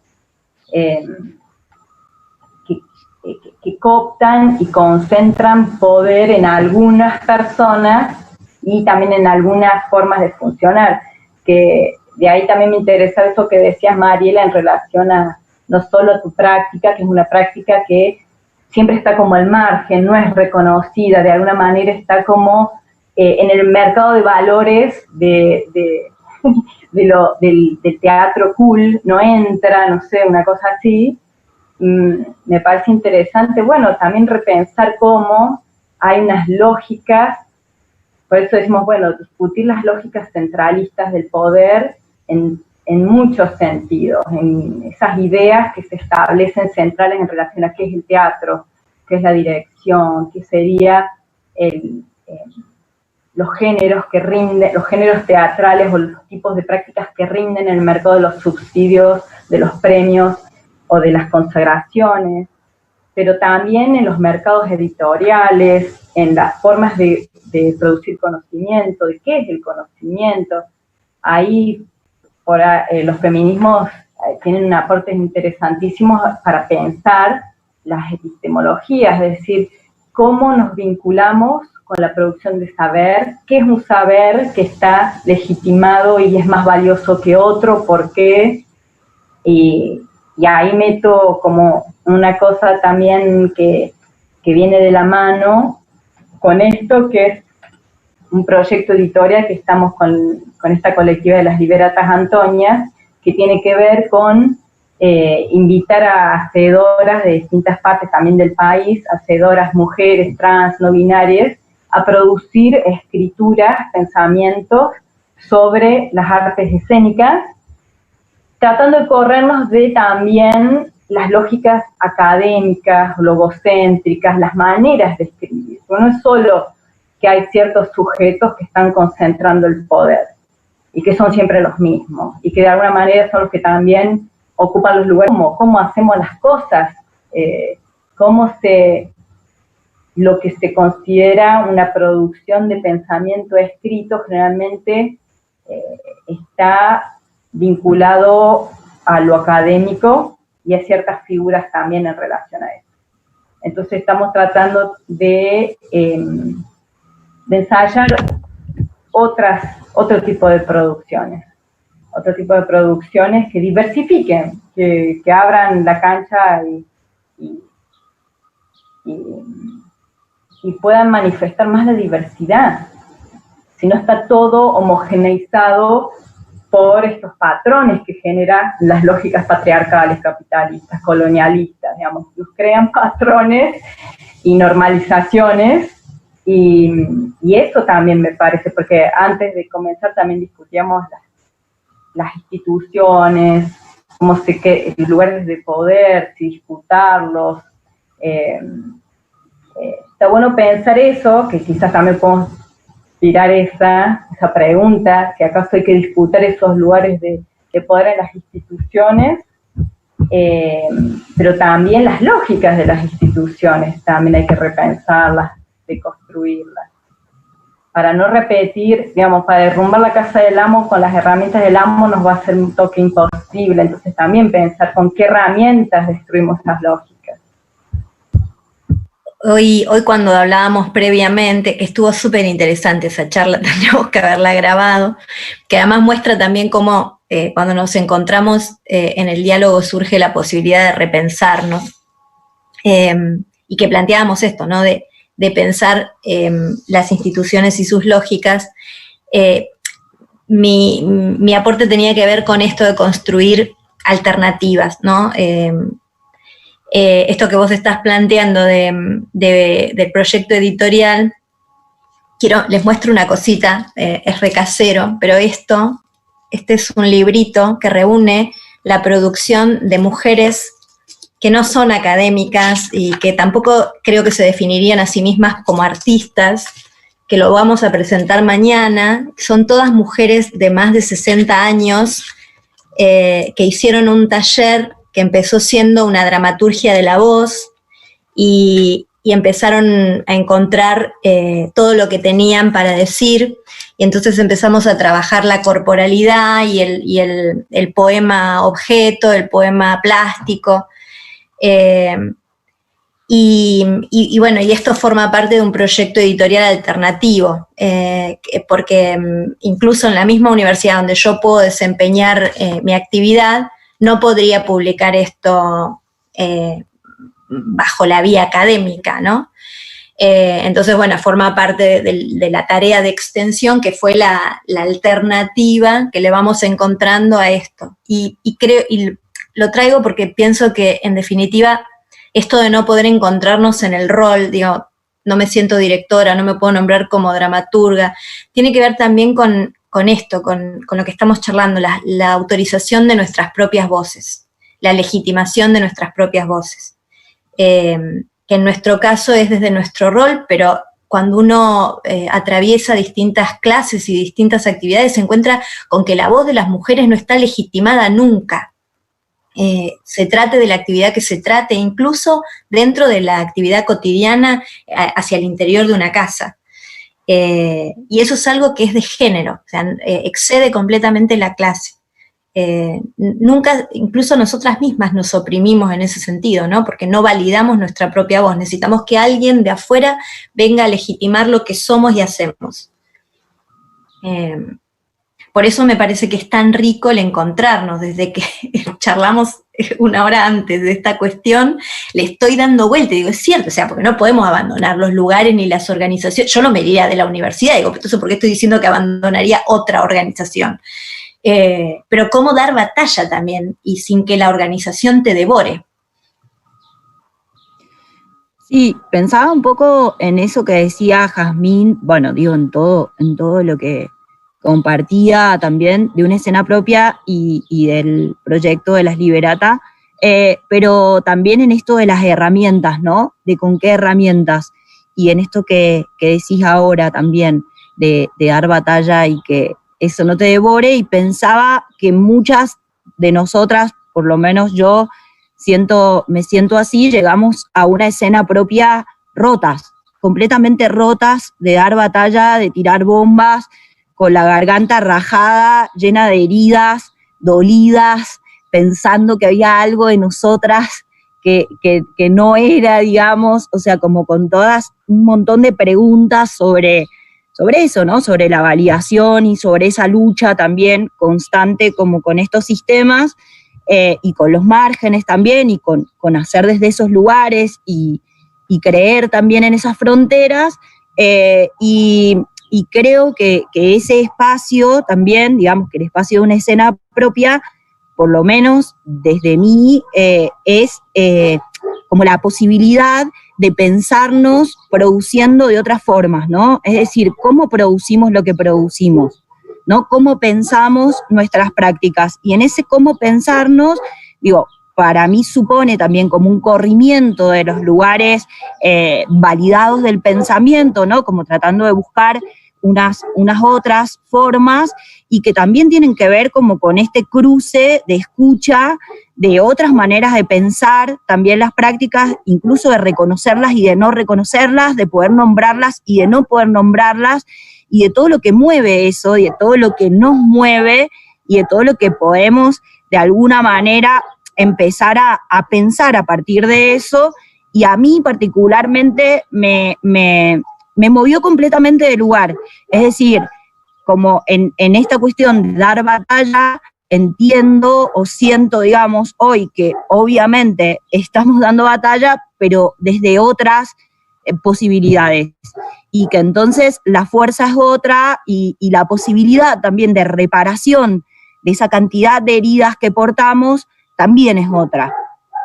que cooptan y concentran poder en algunas personas y también en algunas formas de funcionar, que de ahí también me interesa eso que decías, Mariela, en relación a no solo a tu práctica, que es una práctica que siempre está como al margen, no es reconocida, de alguna manera está como en el mercado de valores del teatro cool, no entra, no sé, una cosa así. Me parece interesante, bueno, también repensar cómo hay unas lógicas, por eso decimos, bueno, discutir las lógicas centralistas del poder en muchos sentidos, en esas ideas que se establecen centrales en relación a qué es el teatro, qué es la dirección, qué sería los géneros que rinden, los géneros teatrales o los tipos de prácticas que rinden en el mercado de los subsidios, de los premios o de las consagraciones, pero también en los mercados editoriales, en las formas de producir conocimiento, de qué es el conocimiento. Ahí los feminismos tienen aportes interesantísimos para pensar las epistemologías, es decir, cómo nos vinculamos con la producción de saber, qué es un saber que está legitimado y es más valioso que otro, por qué, y ahí meto como una cosa también que viene de la mano con esto, que es un proyecto editorial que estamos con esta colectiva de las Liberatas Antonias, que tiene que ver con invitar a hacedoras de distintas partes también del país, hacedoras, mujeres, trans, no binarias, a producir escrituras, pensamientos sobre las artes escénicas, tratando de corrernos de también las lógicas académicas, logocéntricas, las maneras de escribir. No es solo que hay ciertos sujetos que están concentrando el poder y que son siempre los mismos y que de alguna manera son los que también ocupan los lugares, como cómo hacemos las cosas, lo que se considera una producción de pensamiento escrito generalmente está vinculado a lo académico y a ciertas figuras también en relación a eso. Entonces estamos tratando de ensayar otro tipo de producciones que diversifiquen, que abran la cancha y puedan manifestar más la diversidad. Si no está todo homogeneizado por estos patrones que generan las lógicas patriarcales, capitalistas, colonialistas, digamos, nos crean patrones y normalizaciones, y eso también me parece, porque antes de comenzar también discutíamos las instituciones, los lugares de poder, si disputarlos. Está bueno pensar eso, que quizás también podemos tirar esa pregunta, que acaso hay que disputar esos lugares de poder en las instituciones, pero también las lógicas de las instituciones, también hay que repensarlas, deconstruirlas, para no repetir, digamos, para derrumbar la casa del amo con las herramientas del amo nos va a ser un toque imposible, entonces también pensar con qué herramientas destruimos esas lógicas. Hoy cuando hablábamos previamente, estuvo súper interesante esa charla, tendríamos que haberla grabado, que además muestra también cómo cuando nos encontramos en el diálogo surge la posibilidad de repensarnos, y que planteábamos esto, ¿no? De pensar las instituciones y sus lógicas. Mi aporte tenía que ver con esto de construir alternativas, ¿no? Esto que vos estás planteando del proyecto editorial, les muestro una cosita, es recasero, pero este es un librito que reúne la producción de mujeres que no son académicas y que tampoco creo que se definirían a sí mismas como artistas, que lo vamos a presentar mañana. Son todas mujeres de más de 60 años que hicieron un taller que empezó siendo una dramaturgia de la voz y empezaron a encontrar todo lo que tenían para decir, y entonces empezamos a trabajar la corporalidad y el poema objeto, el poema plástico, y bueno, y esto forma parte de un proyecto editorial alternativo, porque incluso en la misma universidad donde yo puedo desempeñar mi actividad, no podría publicar esto bajo la vía académica, ¿no? Entonces, bueno, forma parte de la tarea de extensión, que fue la alternativa que le vamos encontrando a esto. Y lo traigo porque pienso que, en definitiva, esto de no poder encontrarnos en el rol, digo, no me siento directora, no me puedo nombrar como dramaturga, tiene que ver también con esto, con lo que estamos charlando, la autorización de nuestras propias voces, la legitimación de nuestras propias voces, que en nuestro caso es desde nuestro rol, pero cuando uno atraviesa distintas clases y distintas actividades, se encuentra con que la voz de las mujeres no está legitimada nunca. Se trate de la actividad que se trate, incluso dentro de la actividad cotidiana hacia el interior de una casa. Y eso es algo que es de género, o sea, excede completamente la clase. Nunca, incluso nosotras mismas nos oprimimos en ese sentido, ¿no? Porque no validamos nuestra propia voz, necesitamos que alguien de afuera venga a legitimar lo que somos y hacemos. Por eso me parece que es tan rico el encontrarnos. Desde que charlamos una hora antes de esta cuestión, le estoy dando vuelta y digo, es cierto, o sea, porque no podemos abandonar los lugares ni las organizaciones. Yo no me iría de la universidad, digo, entonces, ¿por qué estoy diciendo que abandonaría otra organización? Pero cómo dar batalla también y sin que la organización te devore. Sí, pensaba un poco en eso que decía Jazmín, bueno, digo, en todo lo que compartía también de una escena propia y del proyecto de las Liberata, pero también en esto de las herramientas, ¿no? De con qué herramientas, y en esto que decís ahora también, de dar batalla y que eso no te devore, y pensaba que muchas de nosotras, por lo menos yo me siento así, llegamos a una escena propia rotas, completamente rotas, de dar batalla, de tirar bombas, con la garganta rajada, llena de heridas, dolidas, pensando que había algo de nosotras que no era, digamos, o sea, como con todas un montón de preguntas sobre eso, ¿no? Sobre la validación y sobre esa lucha también constante como con estos sistemas, y con los márgenes también, y con hacer desde esos lugares y creer también en esas fronteras, y creo que ese espacio también, digamos que el espacio de una escena propia, por lo menos desde mí, es como la posibilidad de pensarnos produciendo de otras formas, ¿no? Es decir, cómo producimos lo que producimos, ¿no? Cómo pensamos nuestras prácticas. Y en ese cómo pensarnos, digo, para mí supone también como un corrimiento de los lugares validados del pensamiento, ¿no? Como tratando de buscar unas otras formas, y que también tienen que ver como con este cruce de escucha de otras maneras de pensar también las prácticas, incluso de reconocerlas y de no reconocerlas, de poder nombrarlas y de no poder nombrarlas, y de todo lo que mueve eso, y de todo lo que nos mueve, y de todo lo que podemos de alguna manera empezar a pensar a partir de eso. Y a mí particularmente me movió completamente de lugar. Es decir, como en esta cuestión de dar batalla, entiendo o siento, digamos, hoy que obviamente estamos dando batalla, pero desde otras posibilidades. Y que entonces la fuerza es otra, y la posibilidad también de reparación de esa cantidad de heridas que portamos también es otra.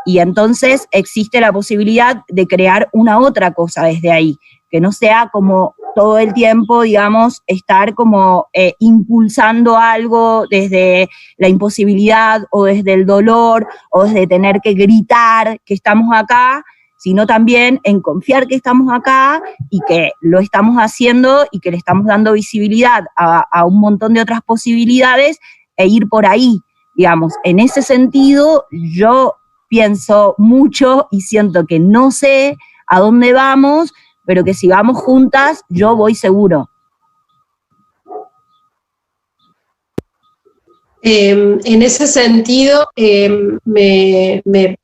Y entonces existe la posibilidad de crear una otra cosa desde ahí, que no sea como todo el tiempo, digamos, estar como impulsando algo desde la imposibilidad o desde el dolor o desde tener que gritar que estamos acá, sino también en confiar que estamos acá y que lo estamos haciendo y que le estamos dando visibilidad a un montón de otras posibilidades, e ir por ahí, digamos. En ese sentido, yo pienso mucho y siento que no sé a dónde vamos, pero que si vamos juntas, yo voy seguro. En ese sentido, me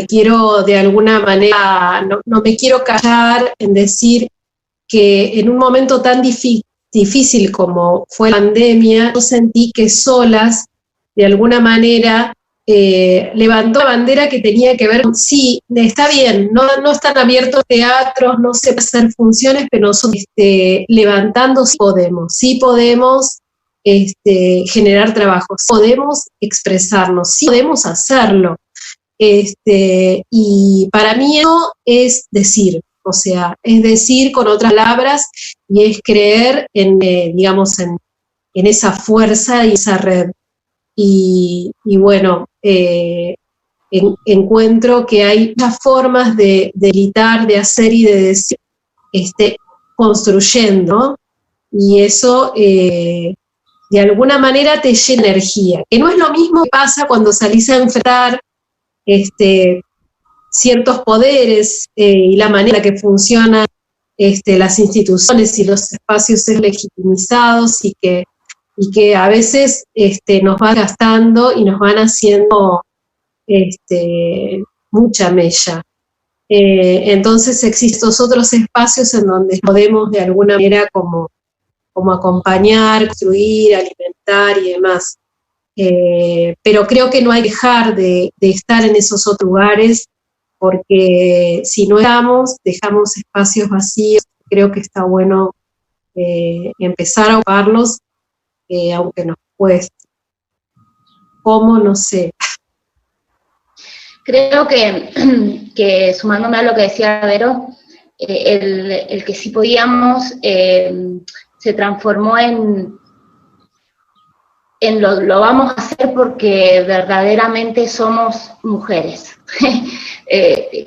quiero de alguna manera, no me quiero callar en decir que en un momento tan difícil como fue la pandemia, yo sentí que Solas, de alguna manera, levantó la bandera que tenía que ver con, sí, está bien, no están abiertos teatros, no se pueden hacer funciones, pero nosotros levantando sí podemos generar trabajo, sí podemos expresarnos, sí podemos hacerlo. Y para mí eso es decir, o sea, es decir con otras palabras, y es creer en, digamos, en esa fuerza y esa red. Y bueno, encuentro que hay muchas formas de gritar, de hacer y de decir, construyendo, ¿no? Y eso de alguna manera te llena energía, que no es lo mismo que pasa cuando salís a enfrentar ciertos poderes y la manera que funcionan las instituciones y los espacios legitimizados, y que a veces nos van gastando y nos van haciendo mucha mella. Entonces existen otros espacios en donde podemos de alguna manera como acompañar, construir, alimentar y demás. Pero creo que no hay que dejar de estar en esos otros lugares, porque si no estamos, dejamos espacios vacíos. Creo que está bueno empezar a ocuparlos, aunque nos cueste. ¿Cómo? No sé. Creo que sumándome a lo que decía Vero, el que sí podíamos se transformó en lo vamos a hacer porque verdaderamente somos mujeres.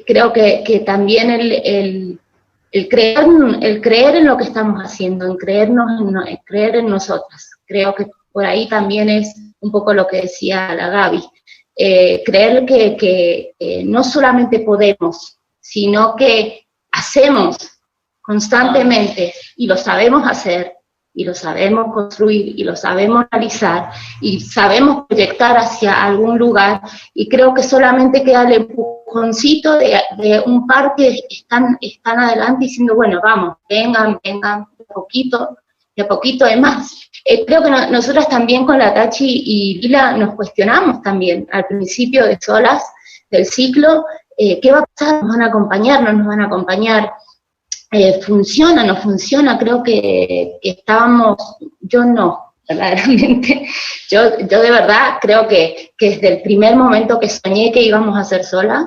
Creo que también el creer en lo que estamos haciendo, en creer en nosotras. Creo que por ahí también es un poco lo que decía la Gaby. Creer que no solamente podemos, sino que hacemos constantemente, y lo sabemos hacer, y lo sabemos construir, y lo sabemos realizar, y sabemos proyectar hacia algún lugar, y creo que solamente queda el empujoncito de un par que están adelante diciendo, bueno, vamos, vengan, de a poquito de más. Creo que nosotras también con la Tachi y Lila nos cuestionamos también, al principio de solas del ciclo, ¿qué va a pasar? ¿Nos van a acompañar? ¿No nos van a acompañar? ¿Funciona? ¿No funciona? Creo que estábamos, yo no, verdaderamente, yo de verdad creo que desde el primer momento que soñé que íbamos a ser solas,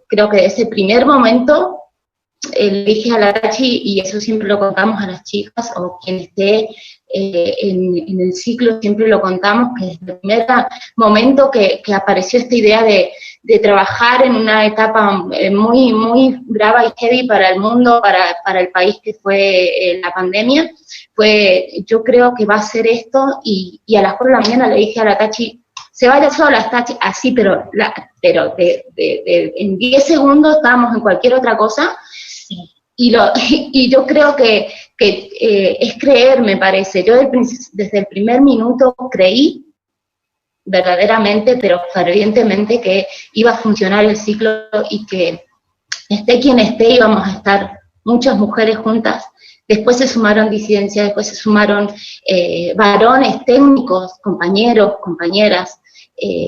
creo que de ese primer momento le dije a la Tachi, y eso siempre lo contamos a las chicas, o quien esté en el ciclo, siempre lo contamos, que desde el primer momento que apareció esta idea de trabajar en una etapa muy, muy brava y heavy para el mundo, para el país, que fue la pandemia, yo creo que va a ser esto, y a las 4 de la mañana le dije a la Tachi, se vaya sola, Tachi, así, pero en 10 segundos estábamos en cualquier otra cosa, y yo creo que es creer, me parece. Yo desde el primer minuto creí verdaderamente, pero fervientemente, que iba a funcionar el ciclo, y que esté quien esté, íbamos a estar muchas mujeres juntas. Después se sumaron disidencias, después se sumaron varones, técnicos, compañeros, compañeras,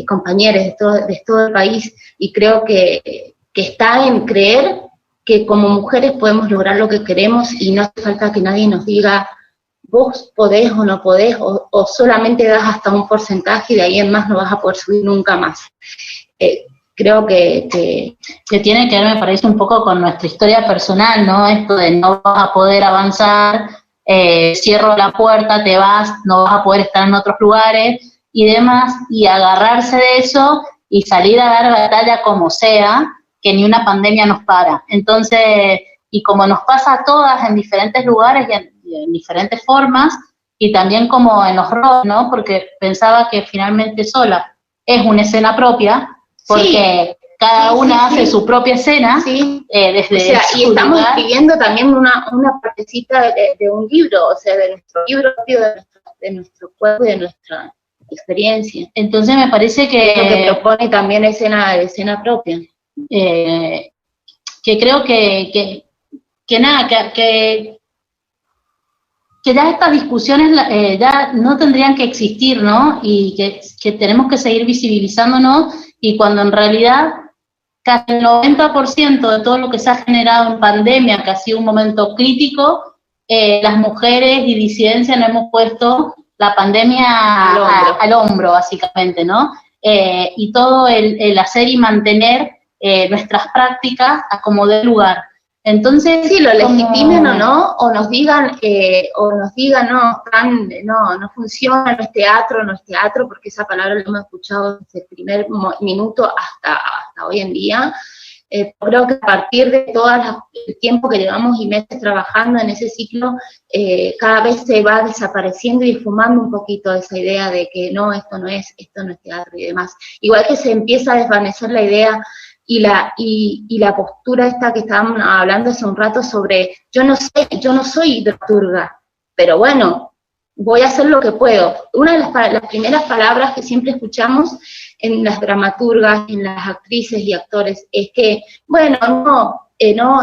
compañeros de todo el país, y creo que está en creer que como mujeres podemos lograr lo que queremos, y no hace falta que nadie nos diga, vos podés o no podés, o solamente das hasta un porcentaje y de ahí en más no vas a poder subir nunca más. Creo que tiene que ver, me parece, un poco con nuestra historia personal, ¿no? Esto de no vas a poder avanzar, cierro la puerta, te vas, no vas a poder estar en otros lugares y demás, y agarrarse de eso y salir a dar batalla como sea, que ni una pandemia nos para. Entonces, y como nos pasa a todas en diferentes lugares y en diferentes formas, y también como en los roles, ¿no? Porque pensaba que finalmente Sola es una escena propia, porque cada una hace su propia escena, desde, o sea, y estamos escribiendo también una partecita de un libro, o sea, de nuestro libro propio, de nuestro cuerpo y de nuestra experiencia. Entonces me parece que... Lo que propone también escena propia. Que creo que ya estas discusiones ya no tendrían que existir, ¿no? Y que tenemos que seguir visibilizándonos, y cuando en realidad casi el 90% de todo lo que se ha generado en pandemia, que ha sido un momento crítico, las mujeres y disidencias nos hemos puesto la pandemia al hombro, básicamente, ¿no? Y todo el hacer y mantener nuestras prácticas a como dé lugar. Entonces, sí, lo legitimen o no, o nos digan no funciona, no es teatro, porque esa palabra la hemos escuchado desde el primer minuto hasta hoy en día. Creo que a partir de todo el tiempo que llevamos y meses trabajando en ese ciclo, cada vez se va desapareciendo y esfumando un poquito esa idea de que no, esto no es teatro y demás. Igual que se empieza a desvanecer la idea y la postura esta que estábamos hablando hace un rato sobre, yo no soy dramaturga, pero bueno, voy a hacer lo que puedo. Una de las primeras palabras que siempre escuchamos en las dramaturgas, en las actrices y actores, es que, bueno,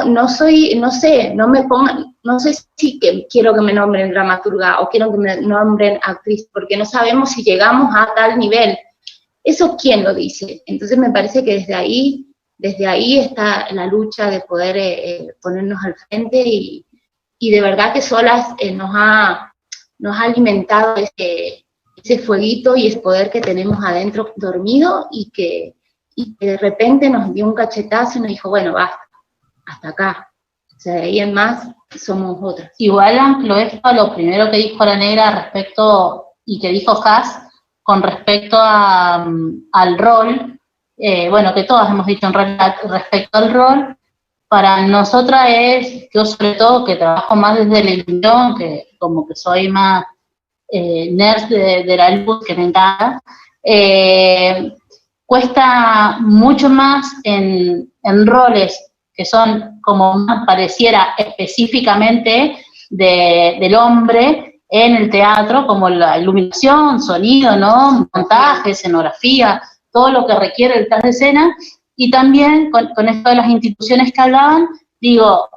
no soy, no sé, no me pongan, no sé si quiero que me nombren dramaturga o quiero que me nombren actriz, porque no sabemos si llegamos a tal nivel. ¿Eso quién lo dice? Entonces me parece que desde ahí está la lucha de poder ponernos al frente, y de verdad que Solas nos ha alimentado ese fueguito y ese poder que tenemos adentro dormido, y que de repente nos dio un cachetazo y nos dijo, bueno, basta, hasta acá. O sea, de ahí en más somos otras. Igual anclo esto a lo primero que dijo la negra respecto y que dijo Has con respecto al rol, bueno, que todas hemos dicho en realidad respecto al rol. Para nosotras yo sobre todo que trabajo más desde la ilusión, que como que soy más nerd de la luz, que me encanta, cuesta mucho más en roles que son como más pareciera específicamente del hombre en el teatro, como la iluminación, sonido, ¿no? Montaje, escenografía, todo lo que requiere el detrás de escena. Y también con esto de las instituciones que hablaban, digo,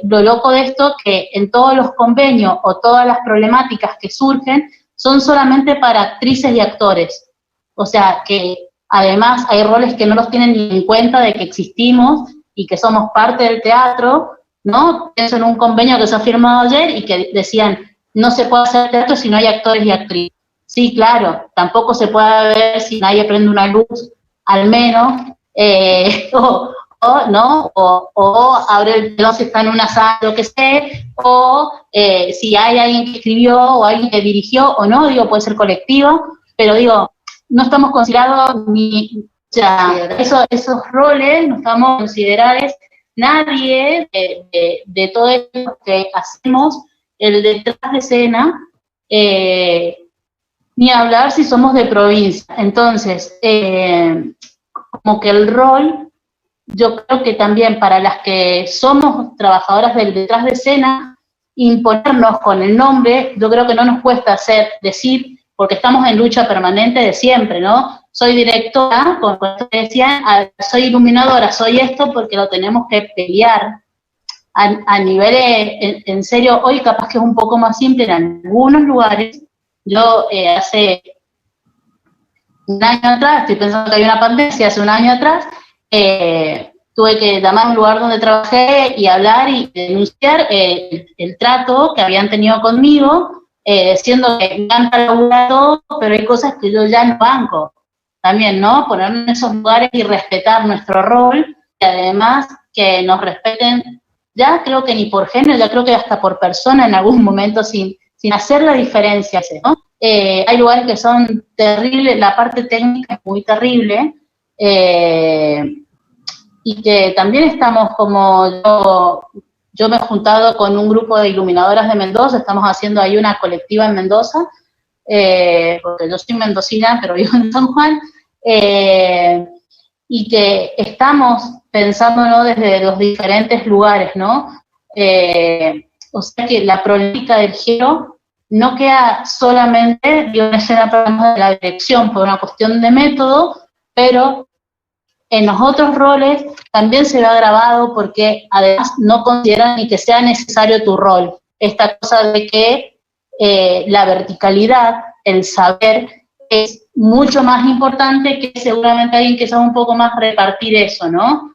lo loco de esto que en todos los convenios o todas las problemáticas que surgen son solamente para actrices y actores. O sea, que además hay roles que no los tienen ni en cuenta de que existimos y que somos parte del teatro, ¿no? Pienso en un convenio que se ha firmado ayer y que decían, no se puede hacer teatro si no hay actores y actrices. Sí, claro, tampoco se puede ver si nadie prende una luz, al menos, o abre el telón si está en una sala, lo que sea, o si hay alguien que escribió o alguien que dirigió o no, digo, puede ser colectivo, pero digo, no estamos considerados ni, o sea, esos roles no estamos considerados nadie de todo esto que hacemos, el detrás de escena, ni hablar si somos de provincia. Entonces, como que el rol, yo creo que también para las que somos trabajadoras del detrás de escena, imponernos con el nombre, yo creo que no nos cuesta decir, porque estamos en lucha permanente de siempre, ¿no? Soy directora, como ustedes decían, soy iluminadora, soy esto, porque lo tenemos que pelear a niveles, en serio, hoy capaz que es un poco más simple en algunos lugares. Yo hace un año atrás, estoy pensando que hay una pandemia, hace un año atrás, tuve que llamar a un lugar donde trabajé y hablar y denunciar el trato que habían tenido conmigo, diciendo que me encanta laburar todo, pero hay cosas que yo ya no banco. También, ¿no? Ponernos en esos lugares y respetar nuestro rol, y además que nos respeten, ya creo que ni por género, ya creo que hasta por persona en algún momento, sin hacer la diferencia, ¿no? Hay lugares que son terribles, la parte técnica es muy terrible, y que también estamos como yo me he juntado con un grupo de iluminadoras de Mendoza, estamos haciendo ahí una colectiva en Mendoza, porque yo soy mendocina, pero vivo en San Juan, y que estamos pensando, ¿no? Desde los diferentes lugares, ¿no? O sea que la problemática del género no queda solamente en escena de la dirección por una cuestión de método, pero en los otros roles también se ve agravado porque además no consideran ni que sea necesario tu rol. Esta cosa de que la verticalidad, el saber, es mucho más importante que seguramente alguien que sabe un poco más repartir eso, ¿no?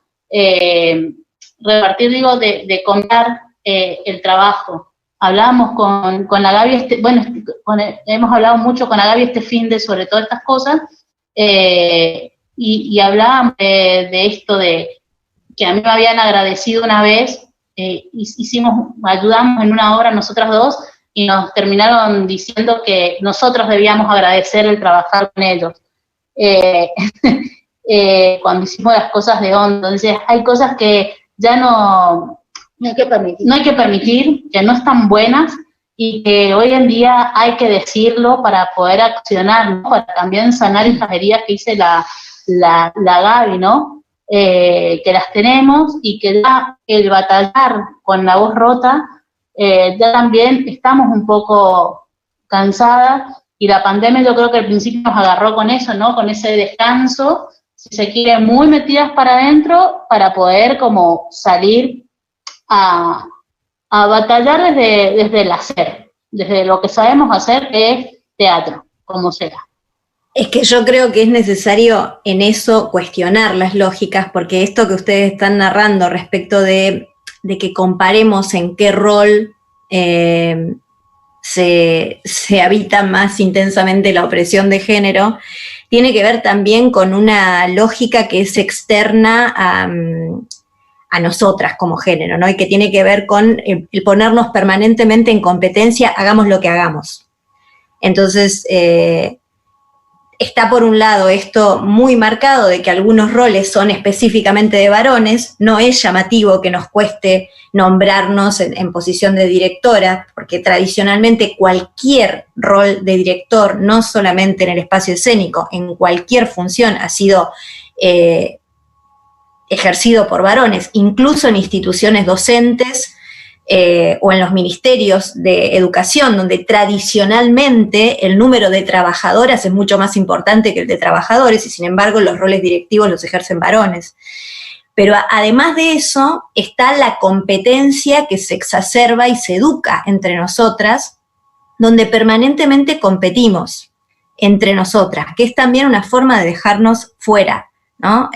Repartir, digo, de contar el trabajo. Hablamos con la Gaby, hemos hablado mucho con la Gaby este fin de sobre todas estas cosas, y hablábamos de esto de que a mí me habían agradecido una vez, ayudamos en una obra nosotras dos, y nos terminaron diciendo que nosotros debíamos agradecer el trabajar con ellos, cuando hicimos las cosas de onda. Entonces hay cosas que ya no hay que permitir, que no están buenas, y que hoy en día hay que decirlo para poder accionar, ¿no? Para también sanar esas heridas que dice la Gaby, ¿no? Que las tenemos, y que ya el batallar con la voz rota, ya también estamos un poco cansadas, y la pandemia yo creo que al principio nos agarró con eso, ¿no? Con ese descanso, si se quiere, muy metidas para adentro, para poder como salir a batallar desde el hacer, desde lo que sabemos hacer, que es teatro, como sea. Es que yo creo que es necesario en eso cuestionar las lógicas, porque esto que ustedes están narrando respecto de que comparemos en qué rol se habita más intensamente la opresión de género, tiene que ver también con una lógica que es externa a nosotras como género, ¿no? Y que tiene que ver con el ponernos permanentemente en competencia, hagamos lo que hagamos. Entonces, está por un lado esto muy marcado de que algunos roles son específicamente de varones. No es llamativo que nos cueste nombrarnos en posición de directora, porque tradicionalmente cualquier rol de director, no solamente en el espacio escénico, en cualquier función ha sido ejercido por varones, incluso en instituciones docentes o en los ministerios de educación, donde tradicionalmente el número de trabajadoras es mucho más importante que el de trabajadores, y sin embargo los roles directivos los ejercen varones. Pero además de eso está la competencia que se exacerba y se educa entre nosotras, donde permanentemente competimos entre nosotras, que es también una forma de dejarnos fuera, ¿no?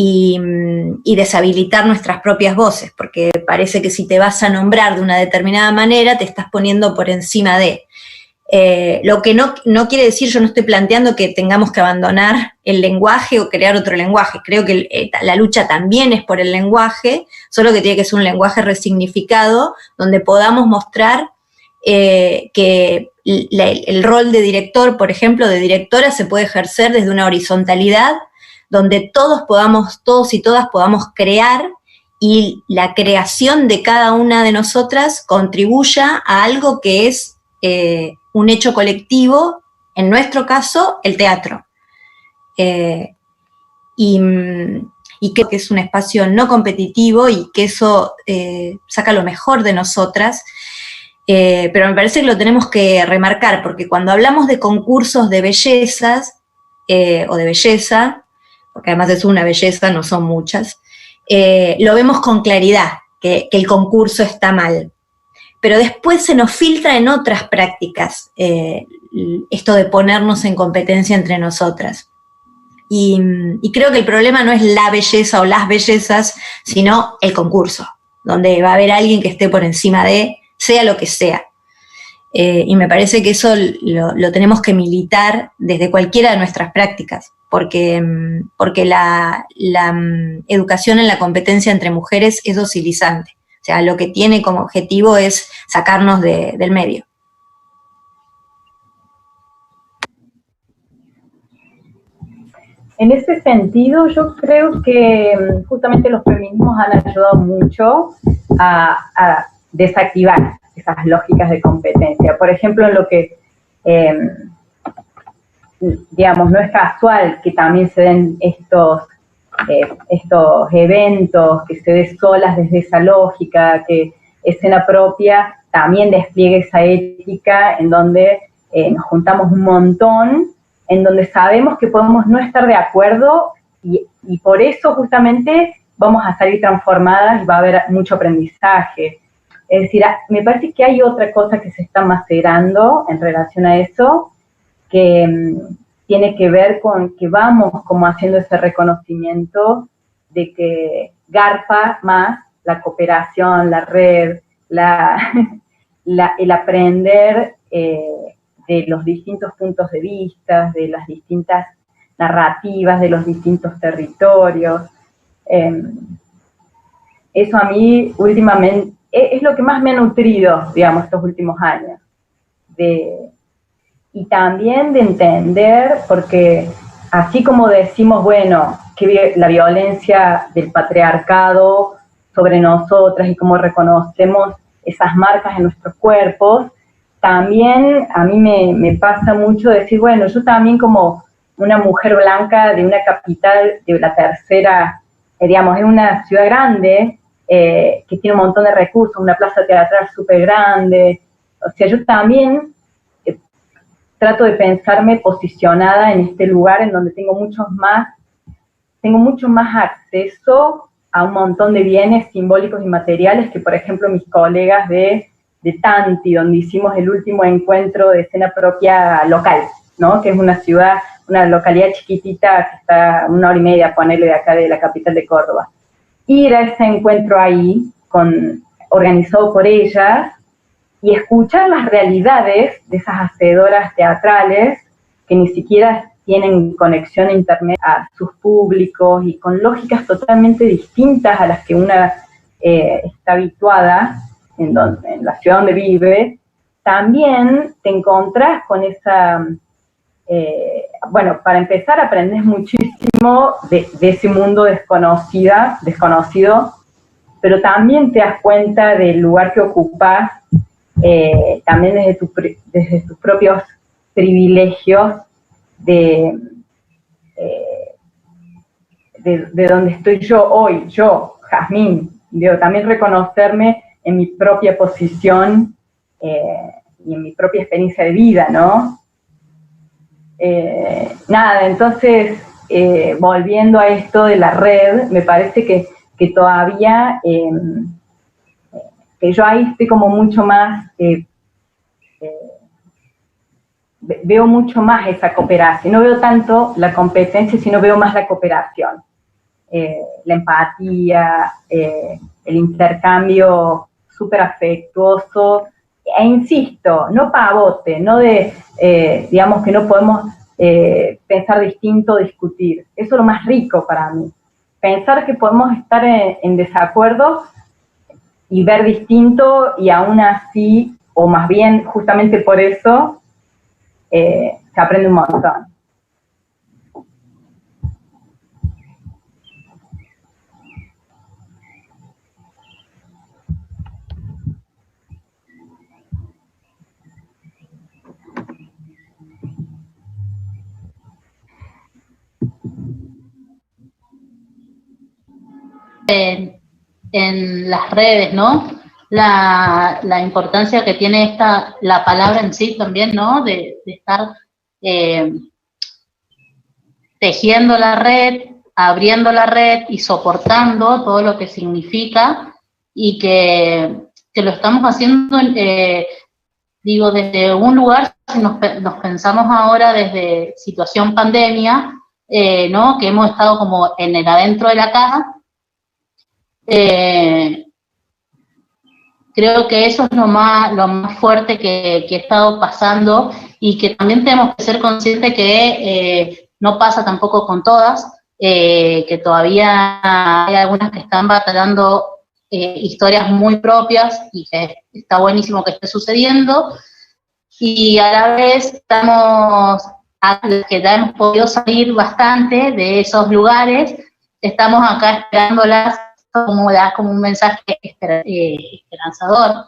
Y deshabilitar nuestras propias voces, porque parece que si te vas a nombrar de una determinada manera, te estás poniendo por encima de. Lo que no quiere decir, yo no estoy planteando que tengamos que abandonar el lenguaje o crear otro lenguaje. Creo que la lucha también es por el lenguaje, solo que tiene que ser un lenguaje resignificado, donde podamos mostrar que el rol de director, por ejemplo, de directora, se puede ejercer desde una horizontalidad, donde todos y todas podamos crear, y la creación de cada una de nosotras contribuya a algo que es un hecho colectivo, en nuestro caso, el teatro. Y creo que es un espacio no competitivo y que eso saca lo mejor de nosotras, pero me parece que lo tenemos que remarcar, porque cuando hablamos de concursos de bellezas o de belleza, porque además es una belleza, no son muchas, lo vemos con claridad, que el concurso está mal. Pero después se nos filtra en otras prácticas esto de ponernos en competencia entre nosotras. Y creo que el problema no es la belleza o las bellezas, sino el concurso, donde va a haber alguien que esté por encima de, sea lo que sea. Y me parece que eso lo tenemos que militar desde cualquiera de nuestras prácticas, porque la educación en la competencia entre mujeres es docilizante. O sea, lo que tiene como objetivo es sacarnos del medio. En ese sentido, yo creo que justamente los feminismos han ayudado mucho a desactivar esas lógicas de competencia. Por ejemplo, en lo que, digamos, no es casual que también se den estos eventos, que se dé solas desde esa lógica, que Escena Propia también despliegue esa ética en donde nos juntamos un montón, en donde sabemos que podemos no estar de acuerdo y por eso justamente vamos a salir transformadas y va a haber mucho aprendizaje. Es decir, me parece que hay otra cosa que se está macerando en relación a eso, que tiene que ver con que vamos como haciendo ese reconocimiento de que garpa más la cooperación, la red, el aprender de los distintos puntos de vista, de las distintas narrativas, de los distintos territorios. Eso a mí últimamente es lo que más me ha nutrido, digamos, estos últimos años. Y también de entender, porque así como decimos, bueno, que la violencia del patriarcado sobre nosotras y cómo reconocemos esas marcas en nuestros cuerpos, también a mí me pasa mucho decir, bueno, yo también como una mujer blanca de una capital, de la tercera, digamos, en una ciudad grande, que tiene un montón de recursos, una plaza teatral súper grande, o sea, yo también trato de pensarme posicionada en este lugar en donde tengo mucho más acceso a un montón de bienes simbólicos y materiales que, por ejemplo, mis colegas de Tanti, donde hicimos el último encuentro de Escena Propia local, ¿no? Que es una ciudad, una localidad chiquitita que está 1 hora y media, ponerle de acá de la capital de Córdoba. Ir a ese encuentro ahí, organizado por ellas, y escuchar las realidades de esas hacedoras teatrales que ni siquiera tienen conexión a internet a sus públicos y con lógicas totalmente distintas a las que una está habituada en la ciudad donde vive, también te encontrás con esa, bueno, para empezar aprendes muchísimo de ese mundo desconocido, pero también te das cuenta del lugar que ocupas, también desde tus propios privilegios de donde estoy yo hoy, yo, Jazmín, también reconocerme en mi propia posición y en mi propia experiencia de vida, ¿no? Nada, entonces, volviendo a esto de la red, me parece que todavía, que yo ahí estoy como mucho más, veo mucho más esa cooperación, no veo tanto la competencia, sino veo más la cooperación, la empatía, el intercambio súper afectuoso, e insisto, no pavote, no de, digamos que no podemos pensar distinto, discutir, eso es lo más rico para mí, pensar que podemos estar en desacuerdo y ver distinto y aún así, o más bien justamente por eso, se aprende un montón. En las redes, ¿no? La importancia que tiene la palabra en sí también, ¿no? De estar tejiendo la red, abriendo la red y soportando todo lo que significa y que lo estamos haciendo, digo, desde un lugar, si nos pensamos ahora desde situación pandemia, ¿no? Que hemos estado como en el adentro de la caja. Creo que eso es lo más fuerte que he estado pasando y que también tenemos que ser conscientes que no pasa tampoco con todas, que todavía hay algunas que están batallando historias muy propias y que está buenísimo que esté sucediendo, y a la vez estamos, a los que ya hemos podido salir bastante de esos lugares, estamos acá esperándolas como un mensaje esperanzador,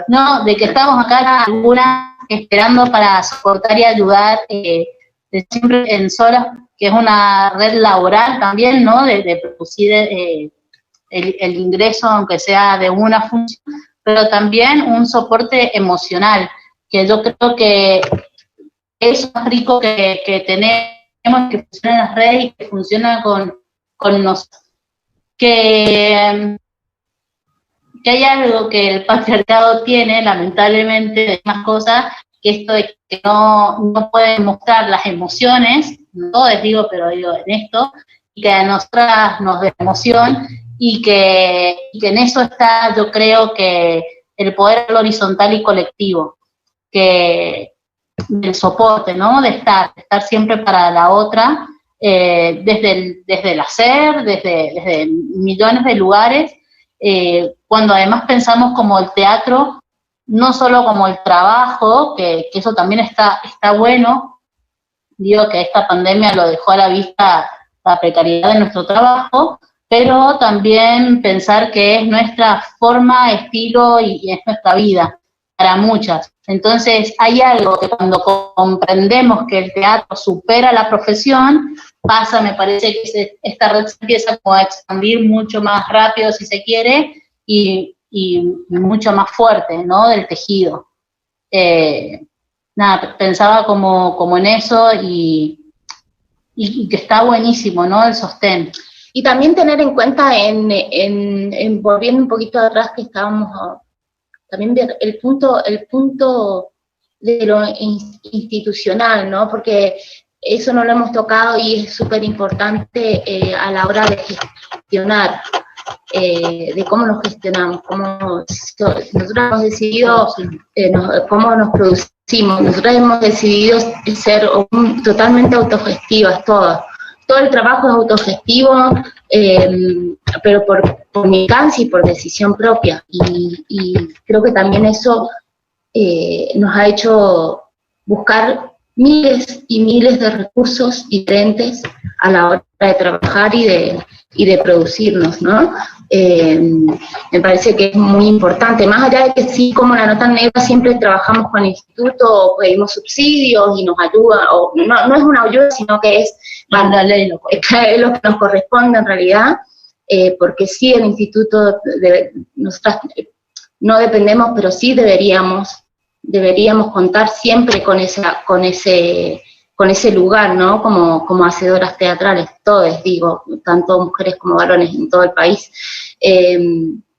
¿no? De que estamos acá algunas esperando para soportar y ayudar, siempre en Solas, que es una red laboral también, ¿no? De producir el ingreso, aunque sea de una función, pero también un soporte emocional, que yo creo que es más rico que tenemos, que funciona en las redes y que funciona con nosotros. Que hay algo que el patriarcado tiene, lamentablemente, de más cosas, que esto de que no pueden mostrar las emociones, no todos digo, pero digo en esto, y que a nosotras nos da emoción, y que en eso está, yo creo que el poder horizontal y colectivo, que el soporte, ¿no? De estar siempre para la otra, desde el hacer, desde millones de lugares, cuando además pensamos como el teatro, no solo como el trabajo, que eso también está bueno, digo que esta pandemia lo dejó a la vista la precariedad de nuestro trabajo, pero también pensar que es nuestra forma, estilo y es nuestra vida, para muchas. Entonces hay algo que cuando comprendemos que el teatro supera la profesión, pasa, me parece que esta red se empieza como a expandir mucho más rápido, si se quiere, y mucho más fuerte, ¿no? Del tejido. Nada, pensaba como en eso y que está buenísimo, ¿no? El sostén. Y también tener en cuenta, volviendo un poquito atrás, que estábamos, también ver el punto de lo institucional, ¿no? Porque eso no lo hemos tocado y es súper importante a la hora de gestionar, de cómo nos gestionamos, nosotros hemos decidido cómo nos producimos, nosotros hemos decidido ser totalmente autogestivas todas. Todo el trabajo es autogestivo, pero por mi alcance y por decisión propia. Y creo que también eso nos ha hecho buscar miles y miles de recursos diferentes a la hora de trabajar y de producirnos, ¿no? Me parece que es muy importante, más allá de que sí, como la Nota Negra siempre trabajamos con el instituto, pedimos subsidios y nos ayuda, o no es una ayuda, sino que es la ley, lo que nos corresponde en realidad, porque sí el instituto, nosotras no dependemos, pero sí deberíamos contar siempre con ese lugar, ¿no? Como hacedoras teatrales, todos, digo, tanto mujeres como varones en todo el país.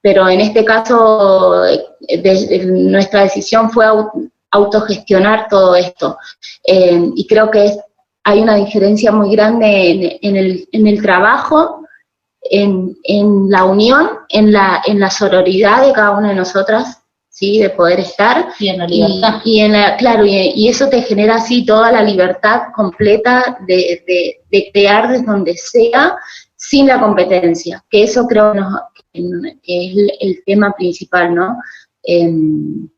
Pero en este caso, nuestra decisión fue autogestionar todo esto. Y creo que hay una diferencia muy grande en el trabajo, en la unión, en la sororidad de cada una de nosotras, ¿sí? De poder estar. Y en la libertad. Y eso te genera así toda la libertad completa de crear desde donde sea, sin la competencia, que eso creo que es el tema principal, ¿no?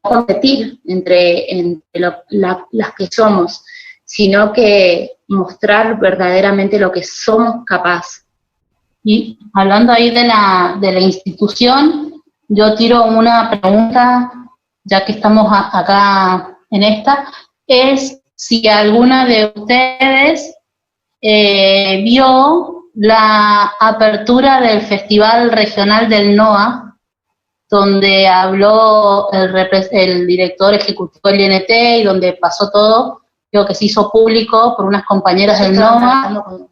Competir entre las que somos, sino que mostrar verdaderamente lo que somos capaces. Y hablando ahí de la institución, yo tiro una pregunta, ya que estamos acá en esta, es si alguna de ustedes vio la apertura del Festival Regional del NOA, donde habló el director ejecutivo del INT y donde pasó todo, creo que se hizo público por unas compañeras del NOA.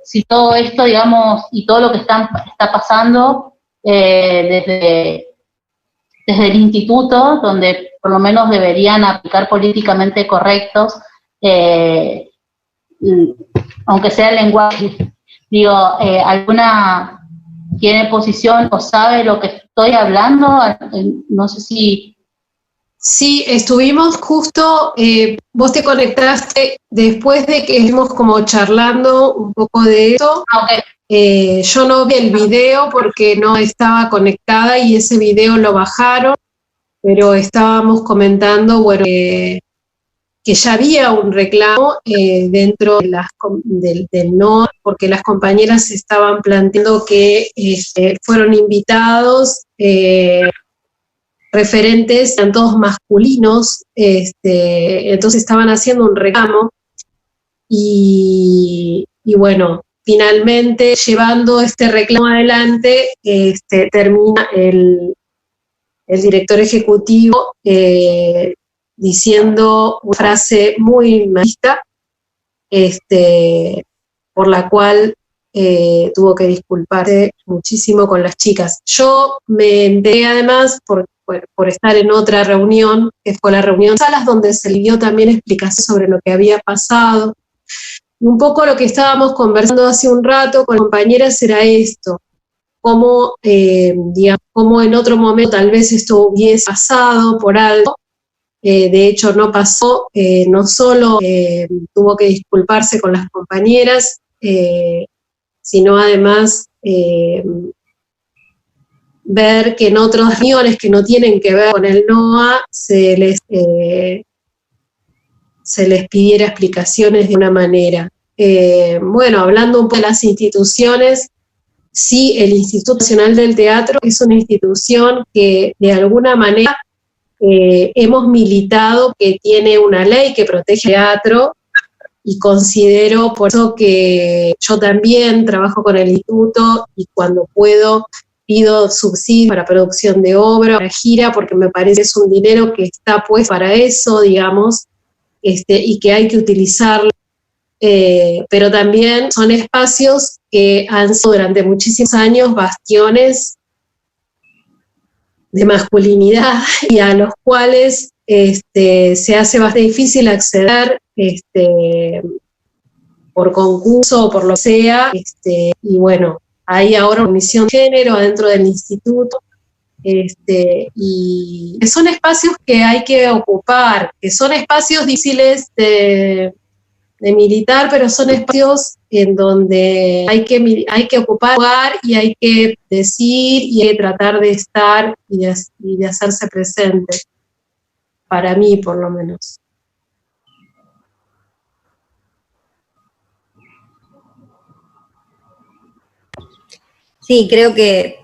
Si todo esto, digamos, y todo lo que está pasando desde el instituto, donde por lo menos deberían aplicar políticamente correctos, aunque sea el lenguaje, digo, ¿alguna tiene posición o sabe lo que estoy hablando? No sé si... Sí, estuvimos justo, vos te conectaste después de que estuvimos como charlando un poco de eso. Okay. Yo no vi el video porque no estaba conectada y ese video lo bajaron, pero estábamos comentando, bueno, que ya había un reclamo dentro de del NOA, porque las compañeras estaban planteando que fueron invitados referentes, eran todos masculinos, entonces estaban haciendo un reclamo y bueno, finalmente llevando este reclamo adelante, termina el director ejecutivo diciendo una frase muy machista, por la cual tuvo que disculparse muchísimo con las chicas. Yo me enteré además por estar en otra reunión, que fue la reunión de salas, donde se le dio también explicación sobre lo que había pasado. Y un poco lo que estábamos conversando hace un rato con compañeras era esto, cómo en otro momento tal vez esto hubiese pasado por algo, de hecho no pasó, no solo tuvo que disculparse con las compañeras, sino además ver que en otras reuniones que no tienen que ver con el NOA se les pidiera explicaciones de una manera. Bueno, hablando un poco de las instituciones, sí, el Instituto Nacional del Teatro es una institución que de alguna manera hemos militado, que tiene una ley que protege el teatro, y considero por eso que yo también trabajo con el instituto y cuando puedo pido subsidios para producción de obra, para gira, porque me parece que es un dinero que está puesto para eso, digamos, y que hay que utilizarlo. Pero también son espacios que han sido durante muchísimos años bastiones de masculinidad y a los cuales se hace bastante difícil acceder por concurso o por lo que sea, y bueno, hay ahora una comisión de género dentro del instituto, y son espacios que hay que ocupar, que son espacios difíciles de militar, pero son espacios en donde hay que ocupar lugar y hay que decir y hay que tratar de estar y de hacerse presente, para mí por lo menos. Sí, creo que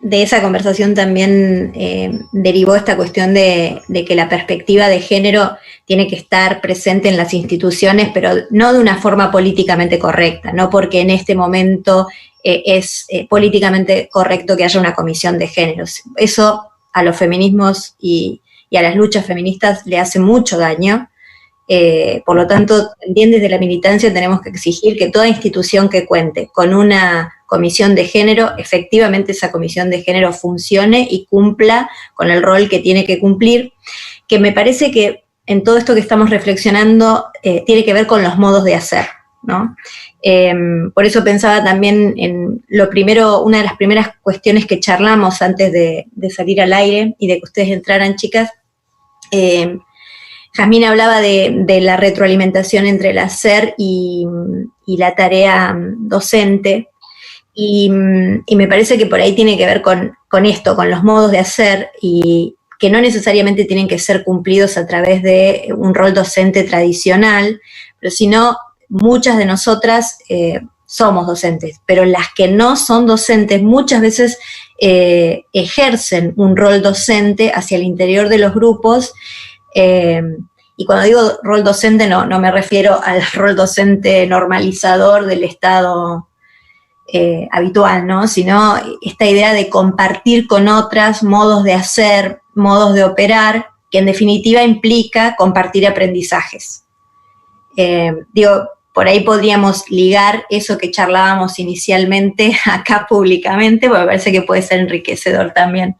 de esa conversación también derivó esta cuestión de que la perspectiva de género tiene que estar presente en las instituciones, pero no de una forma políticamente correcta, no porque en este momento es políticamente correcto que haya una comisión de géneros. Eso a los feminismos y a las luchas feministas le hace mucho daño. Por lo tanto, también desde la militancia tenemos que exigir que toda institución que cuente con una comisión de género, efectivamente esa comisión de género funcione y cumpla con el rol que tiene que cumplir, que me parece que en todo esto que estamos reflexionando tiene que ver con los modos de hacer, ¿no? Por eso pensaba también en lo primero, una de las primeras cuestiones que charlamos antes de salir al aire y de que ustedes entraran, chicas. Jazmín hablaba de la retroalimentación entre el hacer y la tarea docente, y me parece que por ahí tiene que ver con esto, con los modos de hacer, y que no necesariamente tienen que ser cumplidos a través de un rol docente tradicional, pero sino muchas de nosotras somos docentes, pero las que no son docentes muchas veces ejercen un rol docente hacia el interior de los grupos. Y cuando digo rol docente no me refiero al rol docente normalizador del Estado habitual, ¿no? Sino esta idea de compartir con otras modos de hacer, modos de operar, que en definitiva implica compartir aprendizajes. Por ahí podríamos ligar eso que charlábamos inicialmente acá públicamente, porque me parece que puede ser enriquecedor también.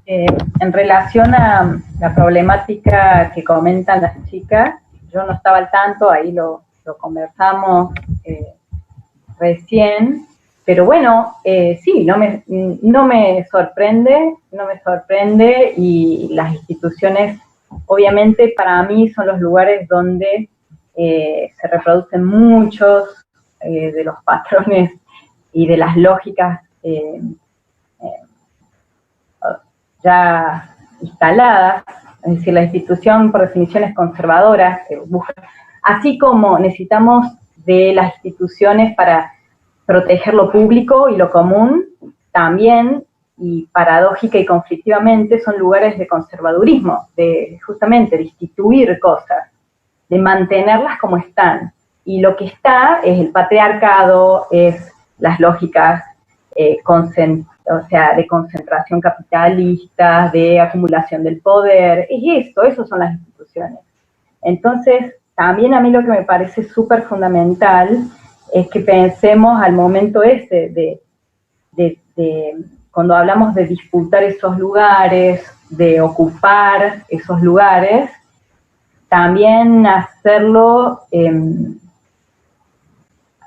En relación a la problemática que comentan las chicas, yo no estaba al tanto, ahí lo conversamos recién, pero bueno, sí, no me sorprende, y las instituciones, obviamente para mí son los lugares donde se reproducen muchos de los patrones y de las lógicas ya instaladas, es decir, la institución por definición es conservadora, así como necesitamos de las instituciones para proteger lo público y lo común, también, y paradójica y conflictivamente, son lugares de conservadurismo, de justamente de instituir cosas, de mantenerlas como están. Y lo que está es el patriarcado, es las lógicas de concentración capitalista, de acumulación del poder, es esos son las instituciones. Entonces, también a mí lo que me parece súper fundamental es que pensemos al momento ese de cuando hablamos de disputar esos lugares, de ocupar esos lugares, también hacerlo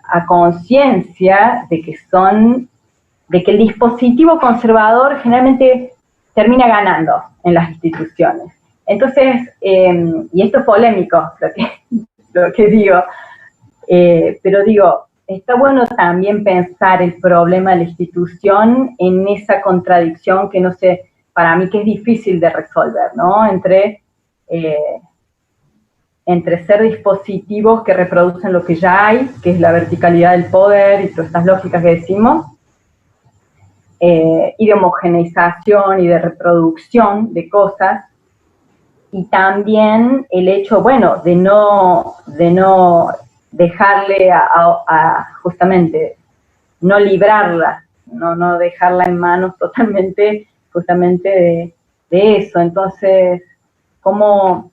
a conciencia de que el dispositivo conservador generalmente termina ganando en las instituciones. Entonces, y esto es polémico, lo que digo, pero digo, está bueno también pensar el problema de la institución en esa contradicción que no sé, para mí que es difícil de resolver, ¿no? Entre ser dispositivos que reproducen lo que ya hay, que es la verticalidad del poder y todas estas lógicas que decimos, y de homogeneización y de reproducción de cosas, y también el hecho, bueno, de no dejarle justamente, no librarla, no dejarla en manos totalmente, justamente de eso. Entonces, ¿cómo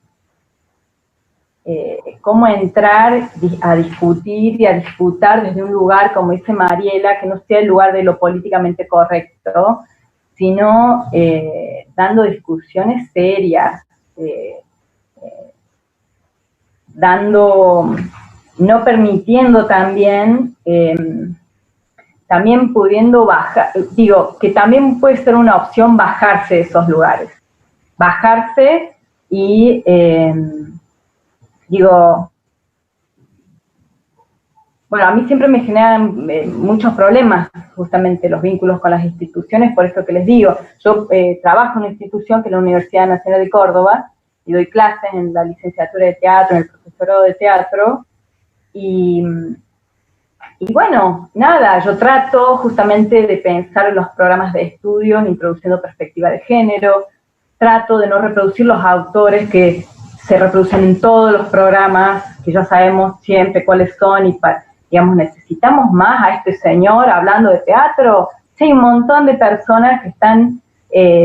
entrar a discutir y a disputar desde un lugar, como dice Mariela, que no sea el lugar de lo políticamente correcto, sino dando discusiones serias, no permitiendo también también pudiendo bajar, digo, que también puede ser una opción bajarse de esos lugares. Bajarse y, bueno, a mí siempre me generan muchos problemas justamente los vínculos con las instituciones, por eso que les digo, yo trabajo en una institución que es la Universidad Nacional de Córdoba, y doy clases en la licenciatura de teatro, en el profesorado de teatro, y bueno, nada, yo trato justamente de pensar en los programas de estudios, introduciendo perspectiva de género, trato de no reproducir los autores que se reproducen en todos los programas, que ya sabemos siempre cuáles son, y digamos, necesitamos más a este señor hablando de teatro. Sí, hay un montón de personas que están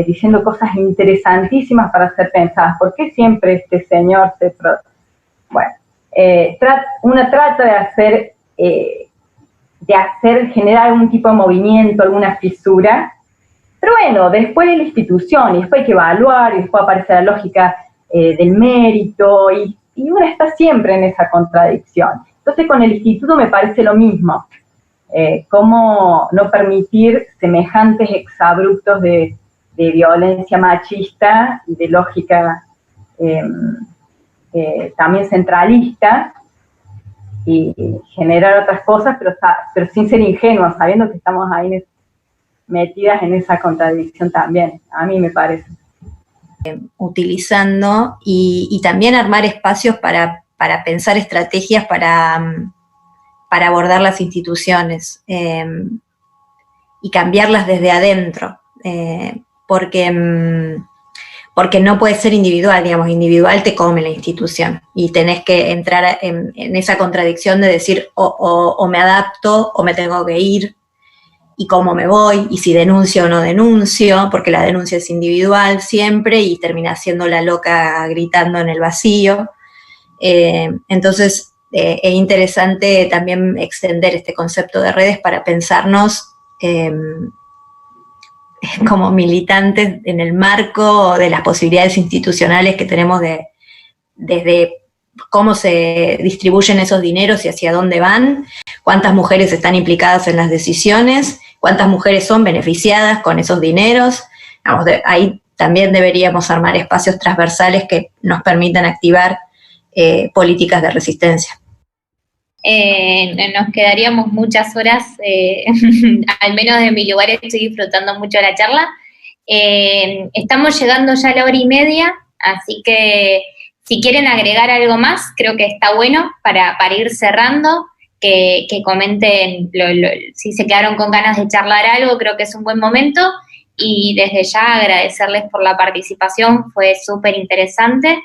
diciendo cosas interesantísimas para ser pensadas. ¿Por qué siempre este señor se... Bueno, uno trata de generar algún tipo de movimiento, alguna fisura, pero bueno, después de la institución, y después hay que evaluar, y después aparece la lógica del mérito, y uno está siempre en esa contradicción. Entonces con el instituto me parece lo mismo, cómo no permitir semejantes exabruptos de violencia machista y de lógica también centralista, y generar otras cosas, pero sin ser ingenuos, sabiendo que estamos ahí metidas en esa contradicción también, a mí me parece. Utilizando y también armar espacios para pensar estrategias para abordar las instituciones y cambiarlas desde adentro, porque no puede ser individual, digamos, individual te come la institución y tenés que entrar en esa contradicción de decir o me adapto o me tengo que ir, y cómo me voy, y si denuncio o no denuncio, porque la denuncia es individual siempre y termina siendo la loca gritando en el vacío. Entonces es interesante también extender este concepto de redes para pensarnos como militantes en el marco de las posibilidades institucionales que tenemos desde cómo se distribuyen esos dineros y hacia dónde van, cuántas mujeres están implicadas en las decisiones, cuántas mujeres son beneficiadas con esos dineros. Ahí también deberíamos armar espacios transversales que nos permitan activar políticas de resistencia. Nos quedaríamos muchas horas, al menos de mi lugar estoy disfrutando mucho la charla. Estamos llegando ya a la 1:30, así que si quieren agregar algo más, creo que está bueno para ir cerrando, que comenten si se quedaron con ganas de charlar algo, creo que es un buen momento, y desde ya agradecerles por la participación, fue súper interesante.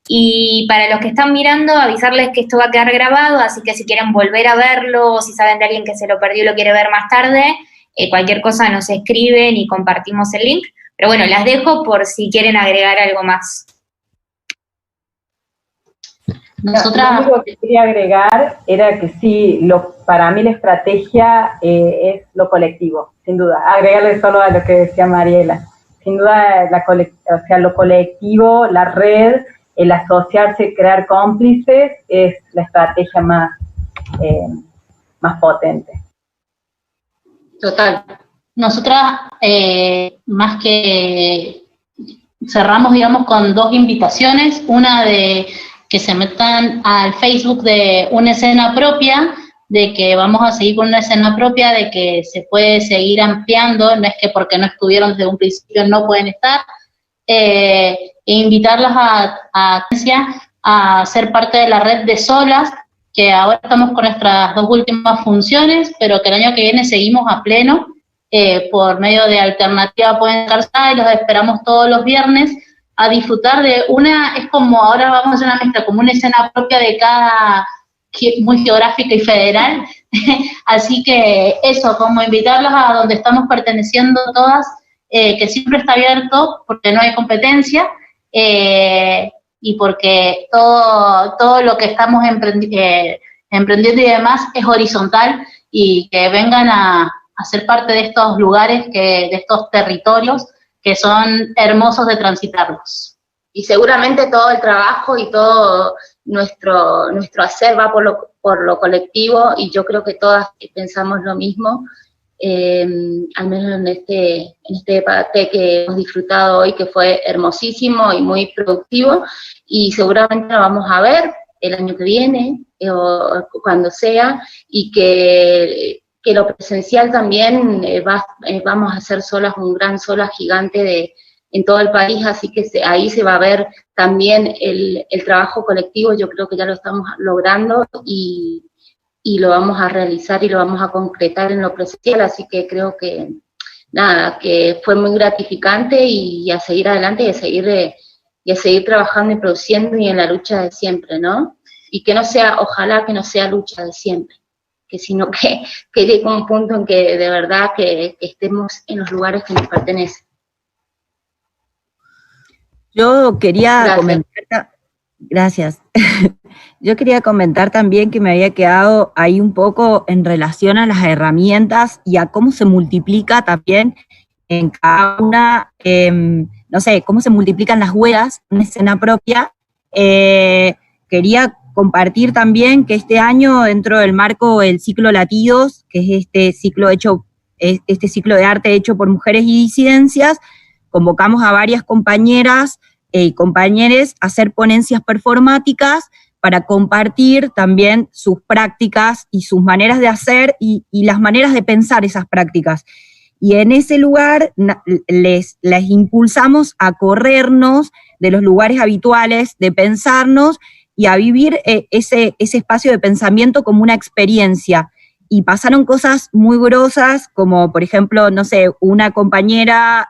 Y para los que están mirando, avisarles que esto va a quedar grabado, así que si quieren volver a verlo, o si saben de alguien que se lo perdió y lo quiere ver más tarde, cualquier cosa nos escriben y compartimos el link. Pero bueno, las dejo por si quieren agregar algo más. Lo único que quería agregar era que sí, para mí la estrategia es lo colectivo, sin duda. Agregarle solo a lo que decía Mariela. Sin duda, lo colectivo, la red, el asociarse, crear cómplices, es la estrategia más potente. Total. Nosotras, más que cerramos, digamos, con 2 invitaciones, una de que se metan al Facebook de Una Escena Propia, de que vamos a seguir con una escena propia, de que se puede seguir ampliando, no es que porque no estuvieron desde un principio no pueden estar, e invitarlas a ser parte de la red de Solas, que ahora estamos con nuestras 2 últimas funciones, pero que el año que viene seguimos a pleno, por medio de Alternativa Pueden Calzar, y los esperamos todos los viernes a disfrutar de es como ahora vamos a hacer una mezcla, como una escena propia de cada, muy geográfica y federal, así que eso, como invitarlos a donde estamos perteneciendo todas, que siempre está abierto, porque no hay competencia, y porque todo lo que estamos emprendiendo y demás es horizontal, y que vengan a ser parte de estos lugares, de estos territorios, que son hermosos de transitarlos. Y seguramente todo el trabajo y todo nuestro hacer va por lo colectivo, y yo creo que todas pensamos lo mismo. al menos en este debate que hemos disfrutado hoy, que fue hermosísimo y muy productivo, y seguramente lo vamos a ver el año que viene, o cuando sea, y que lo presencial también vamos a hacer solas un gran sola gigante en todo el país, así que ahí se va a ver también el trabajo colectivo. Yo creo que ya lo estamos logrando y lo vamos a realizar y lo vamos a concretar en lo presencial, así que creo que nada, que fue muy gratificante y a seguir adelante y a seguir trabajando y produciendo y en la lucha de siempre, ¿no? Y que no sea, ojalá que no sea lucha de siempre, sino que llegue a un punto en que de verdad que estemos en los lugares que nos pertenecen. Yo quería Gracias. comentar, gracias. Yo quería comentar también que me había quedado ahí un poco en relación a las herramientas y a cómo se multiplica también en cada una, no sé, cómo se multiplican las huellas en una escena propia. Quería compartir también que este año, dentro del marco del ciclo Latidos, que es este ciclo de arte hecho por mujeres y disidencias, convocamos a varias compañeras y compañeros a hacer ponencias performáticas para compartir también sus prácticas y sus maneras de hacer y las maneras de pensar esas prácticas. Y en ese lugar les impulsamos a corrernos de los lugares habituales, de pensarnos y a vivir ese espacio de pensamiento como una experiencia. Y pasaron cosas muy grosas, como por ejemplo, no sé, una compañera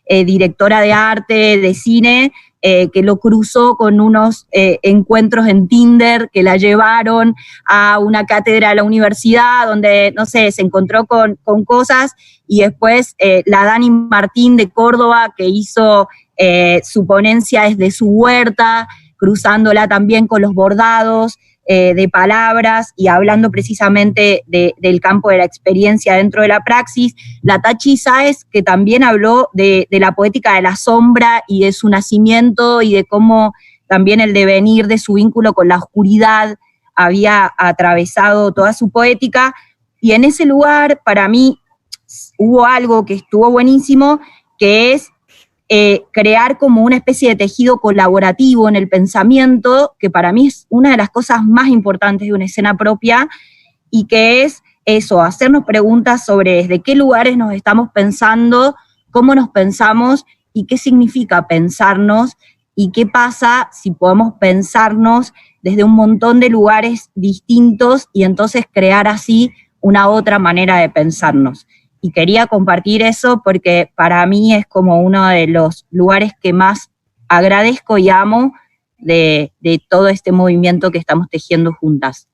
directora de arte, de cine, que lo cruzó con unos encuentros en Tinder que la llevaron a una cátedra de la universidad donde, no sé, se encontró con cosas, y después la Dani Martín de Córdoba, que hizo su ponencia desde su huerta, cruzándola también con los bordados de palabras y hablando precisamente del campo de la experiencia dentro de la praxis. La Tachi Sáez, que también habló de la poética de la sombra y de su nacimiento y de cómo también el devenir de su vínculo con la oscuridad había atravesado toda su poética. Y en ese lugar, para mí, hubo algo que estuvo buenísimo, que es crear como una especie de tejido colaborativo en el pensamiento, que para mí es una de las cosas más importantes de una escena propia, y que es eso, hacernos preguntas sobre desde qué lugares nos estamos pensando, cómo nos pensamos y qué significa pensarnos, y qué pasa si podemos pensarnos desde un montón de lugares distintos y entonces crear así una otra manera de pensarnos. Y quería compartir eso porque para mí es como uno de los lugares que más agradezco y amo de todo este movimiento que estamos tejiendo juntas.